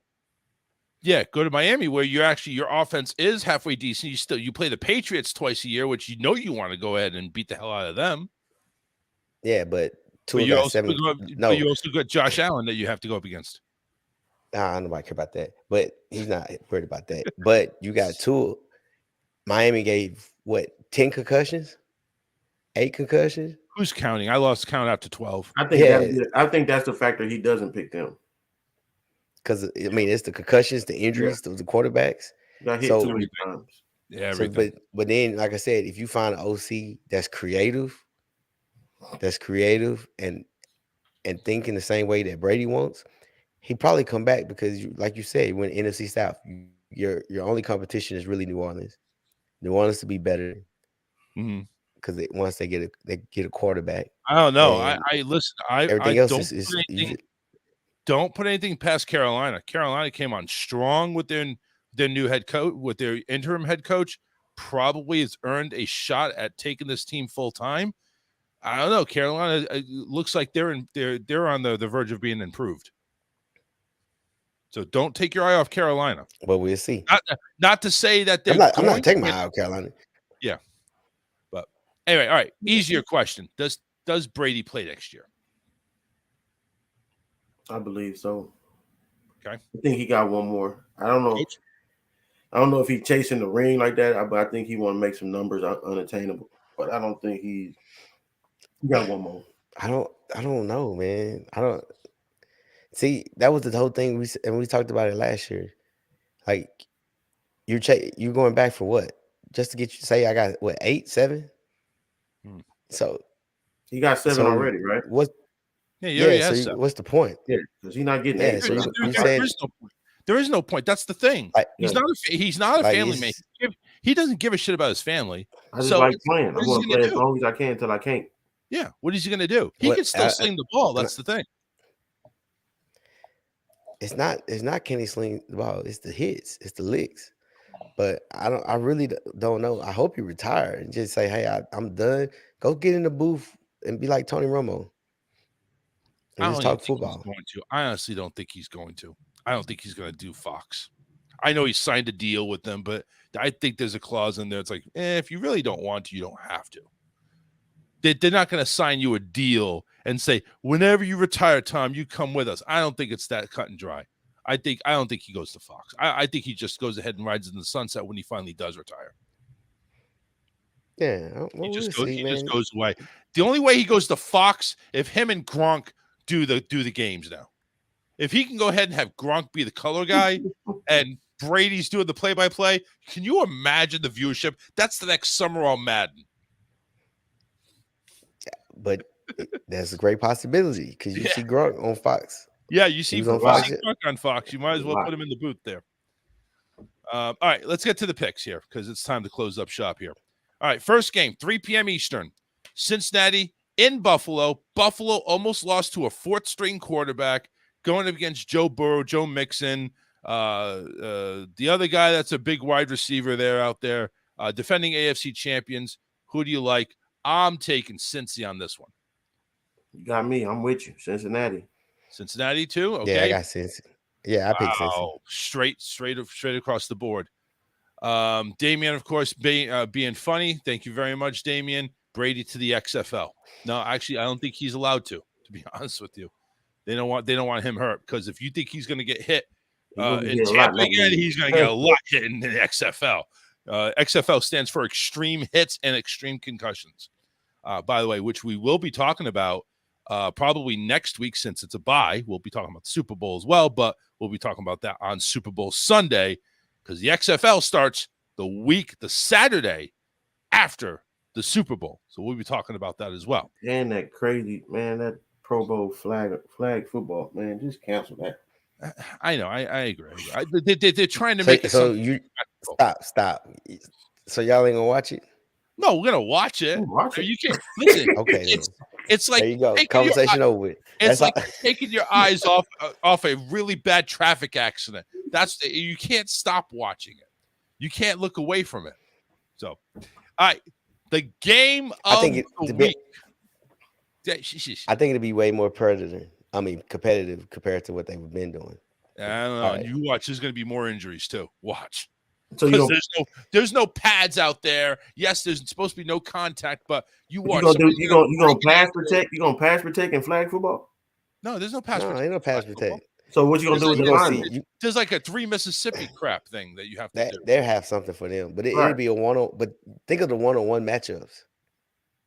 Yeah, go to Miami where your offense is halfway decent. You play the Patriots twice a year, which you want to go ahead and beat the hell out of them. Yeah, but you also got Josh Allen that you have to go up against. Nah, nobody care about that. But he's not worried about that. But you got two. Miami gave 10 concussions? 8 concussions? Who's counting? I lost count out to 12. I think that's the factor he doesn't pick them. Because I mean, it's the concussions, the injuries, the quarterbacks. Got hit too many times. Yeah, everything. But then, like I said, if you find an OC that's creative, and thinking the same way that Brady wants, he probably come back because, like you said, when NFC South, your only competition is really New Orleans. New Orleans to be better. Because once they get a quarterback. I don't know. I listen. Everything else don't put anything past Carolina. Carolina came on strong with their new head coach, with their interim head coach. Probably has earned a shot at taking this team full time. I don't know. Carolina looks like they're on the verge of being improved. So don't take your eye off Carolina. Well, we'll see. Not to say that they're. I'm not taking my eye off Carolina. Yeah. But anyway, all right. Easier question. Does Brady play next year? I believe so. Okay. I think he got one more. I don't know. I don't know if he's chasing the ring like that, but I think he want to make some numbers unattainable. But I don't think he got one more. I don't know, man. I don't see. That was the whole thing we talked about it last year. Like you're going back for what? Just to get you say I got 8, 7? So he got 7 already, right? So what's the point? Yeah, because he's not getting 8. So you said there is no point. That's the thing. He's not a family man. He doesn't give a shit about his family. I just like playing. I'm going to play as long as I can until I can't. Yeah. What is he going to do? He can still sling the ball. That's the thing. It's not can he sling the ball. It's the hits. It's the licks. But I really don't know. I hope you retire and just say, hey, I'm done. Go get in the booth and be like Tony Romo. And just talk football. I honestly don't think he's going to. I don't think he's going to do Fox. I know he signed a deal with them, but I think there's a clause in there. It's like, if you really don't want to, you don't have to. They're not going to sign you a deal and say, whenever you retire, Tom, you come with us. I don't think it's that cut and dry. I don't think he goes to Fox. I think he just goes ahead and rides in the sunset when he finally does retire. Yeah, well, He just we'll just goes away. The only way he goes to Fox if him and Gronk do the games now. If he can go ahead and have Gronk be the color guy and Brady's doing the play-by-play, can you imagine the viewership? That's the next Summerall Madden. But that's a great possibility because you see Gronk on Fox. Yeah, you see on Gronk on Fox. You might as well put him in the booth there. All right, let's get to the picks here because it's time to close up shop here. All right, first game, 3 p.m. Eastern. Cincinnati in Buffalo. Buffalo almost lost to a fourth-string quarterback going up against Joe Burrow, Joe Mixon, the other guy that's a big wide receiver out there, defending AFC champions. Who do you like? I'm taking Cincy on this one. You got me. I'm with you. Cincinnati. Cincinnati too? Okay. Yeah, I got Cincy. Yeah, I picked Cincy. Straight across the board. Damian, of course, being funny. Thank you very much, Damian. Brady to the XFL. No, actually, I don't think he's allowed to be honest with you. They don't want him hurt because if you think he's going to get hit in Tampa again, he's going to get a lot hit in the XFL. XFL stands for extreme hits and extreme concussions. By the way, which we will be talking about probably next week since it's a bye. We'll be talking about the Super Bowl as well, but we'll be talking about that on Super Bowl Sunday because the XFL starts the Saturday after the Super Bowl. So we'll be talking about that as well. And that crazy, man, that Pro Bowl flag football, man, just cancel that. I know. I agree. They're trying to make it. So you stop. So y'all ain't gonna watch it? No, we're gonna watch it. Watch it. You can't listen. Okay, it's like there you go. Conversation over with. It's like taking your eyes off a really bad traffic accident. You can't stop watching it. You can't look away from it. So, all right, the game of the week. I think it'll be way more competitive compared to what they've been doing. I don't know. Right. You watch. There's going to be more injuries too. Watch. So there's no pads out there. Yes, there's supposed to be no contact, but you watch. You gonna pass protect? You gonna pass protect in flag football? No, there's no pass protect. Ain't no pass protect. So what you gonna do with the line? There's like a 3 Mississippi crap thing that you have to do. They'll have something for them, but it'll be a one-on. But think of the one-on-one matchups.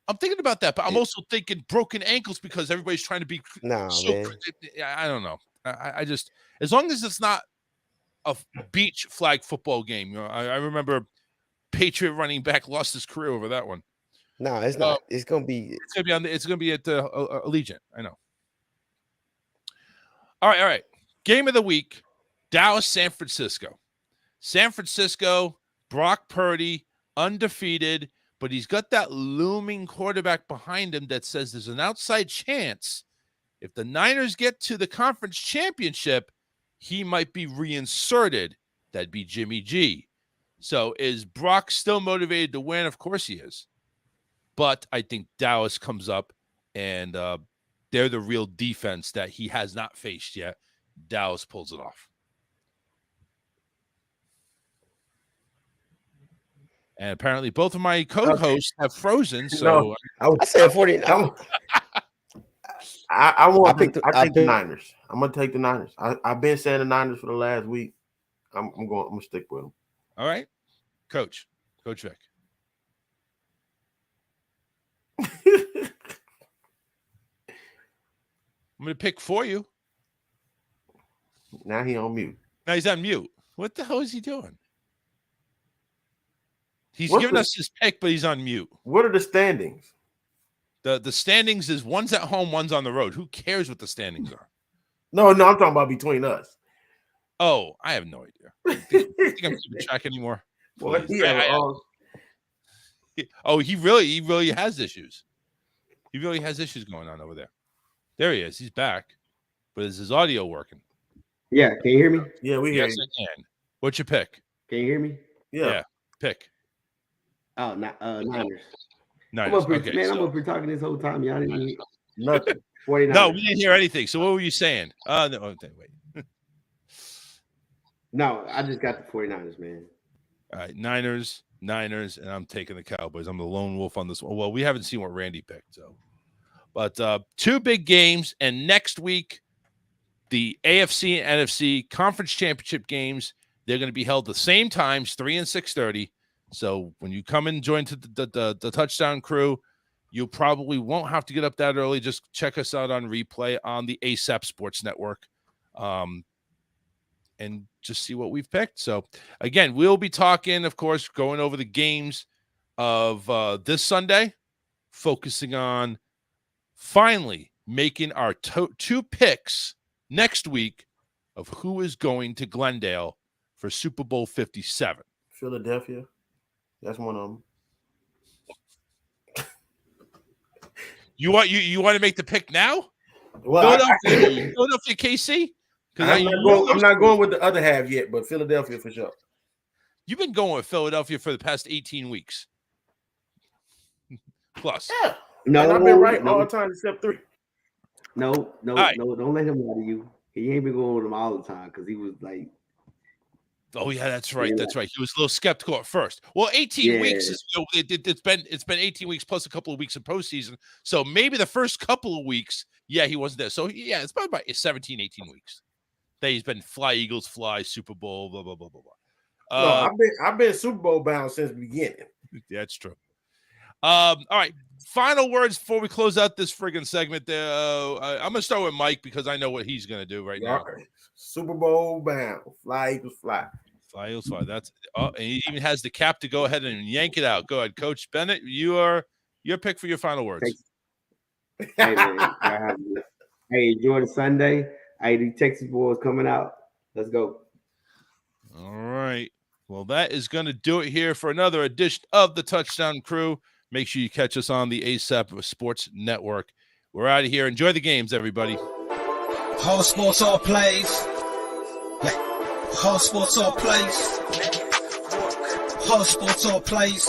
I'm thinking about that, but I'm also thinking broken ankles because everybody's trying to be. Man. I don't know. I just, as long as it's not a beach flag football game. You know, I remember Patriot running back lost his career over that one. No, it's not. It's gonna be. It's gonna be at the Allegiant. I know. All right. Game of the week: Dallas, San Francisco. San Francisco, Brock Purdy, undefeated. But he's got that looming quarterback behind him that says there's an outside chance if the Niners get to the conference championship, he might be reinserted. That'd be Jimmy G. So is Brock still motivated to win? Of course he is. But I think Dallas comes up and they're the real defense that he has not faced yet. Dallas pulls it off. And apparently both of my co-hosts have frozen. So I said 40. I take the Niners. I'm gonna take the Niners. I've been saying the Niners for the last week. I'm gonna stick with them. All right, Coach Vic. I'm gonna pick for you. Now he's on mute. Now he's on mute. What the hell is he doing? He's giving us his pick, but he's on mute. What are the standings? The standings is one's at home, one's on the road. Who cares what the standings are? No, I'm talking about between us. Oh, I have no idea. I think I'm keeping track anymore. Well, he really has issues. He really has issues going on over there. There he is. He's back. But is his audio working? Yeah. Can you hear me? Yeah, we hear you. Yes, I can. What's your pick? Can you hear me? Yeah. Pick. Oh, Niners. Nice. I'm up here talking this whole time. Y'all didn't hear nothing. 49ers. No, we didn't hear anything. So what were you saying? No, wait. No, I just got the 49ers, man. All right, Niners, and I'm taking the Cowboys. I'm the lone wolf on this one. Well, we haven't seen what Randy picked, so. But 2 big games, and next week, the AFC and NFC conference championship games, they're going to be held the same times, 3 and 6:30. So when you come and join the touchdown crew, you probably won't have to get up that early. Just check us out on replay on the ASAP Sports Network, and just see what we've picked. So again, we'll be talking, of course, going over the games of this Sunday, focusing on finally making our 2 picks next week of who is going to Glendale for Super Bowl 57. Philadelphia. That's one of them. You want to make the pick now? Well, Philadelphia KC? I'm not going with the other half yet, but Philadelphia for sure. You've been going with Philadelphia for the past 18 weeks. Plus. Yeah. No, and I've been right all the time except 3. No, right. don't let him lie to you. He ain't been going with him all the time because he was like, oh yeah, that's right. Yeah. That's right. He was a little skeptical at first. Well, 18 weeks is it's been 18 weeks plus a couple of weeks of postseason. So maybe the first couple of weeks, yeah, he wasn't there. So yeah, it's about 17, 18 weeks that he's been fly Eagles fly Super Bowl, blah blah blah blah blah. No, I've been Super Bowl bound since the beginning. That's true. All right. Final words before we close out this friggin' segment. I'm going to start with Mike because I know what he's going to do right now. Super Bowl bound. Fly Eagles fly. Fly Eagles fly. And he even has the cap to go ahead and yank it out. Go ahead, Coach Bennett. Your pick for your final words. Hey, man, hey, enjoy the Sunday. Hey, the Texas boys coming out. Let's go. All right. Well, that is going to do it here for another edition of the Touchdown Crew. Make sure you catch us on the ASAP Sports Network. We're out of here. Enjoy the games, everybody. Whole sports all plays. Whole sports all plays. Whole sports all plays.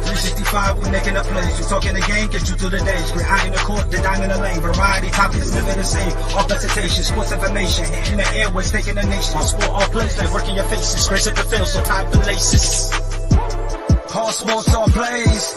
365, we're making up plays. We're talking the game, get you to the days. We're high in the court, the dime in the lane. Variety topics, living the same. All presentation, sports information. Hitting the airways, taking the nation. All sport, all plays, like working your faces. Grace at the field, so tie the laces. All sports, all plays.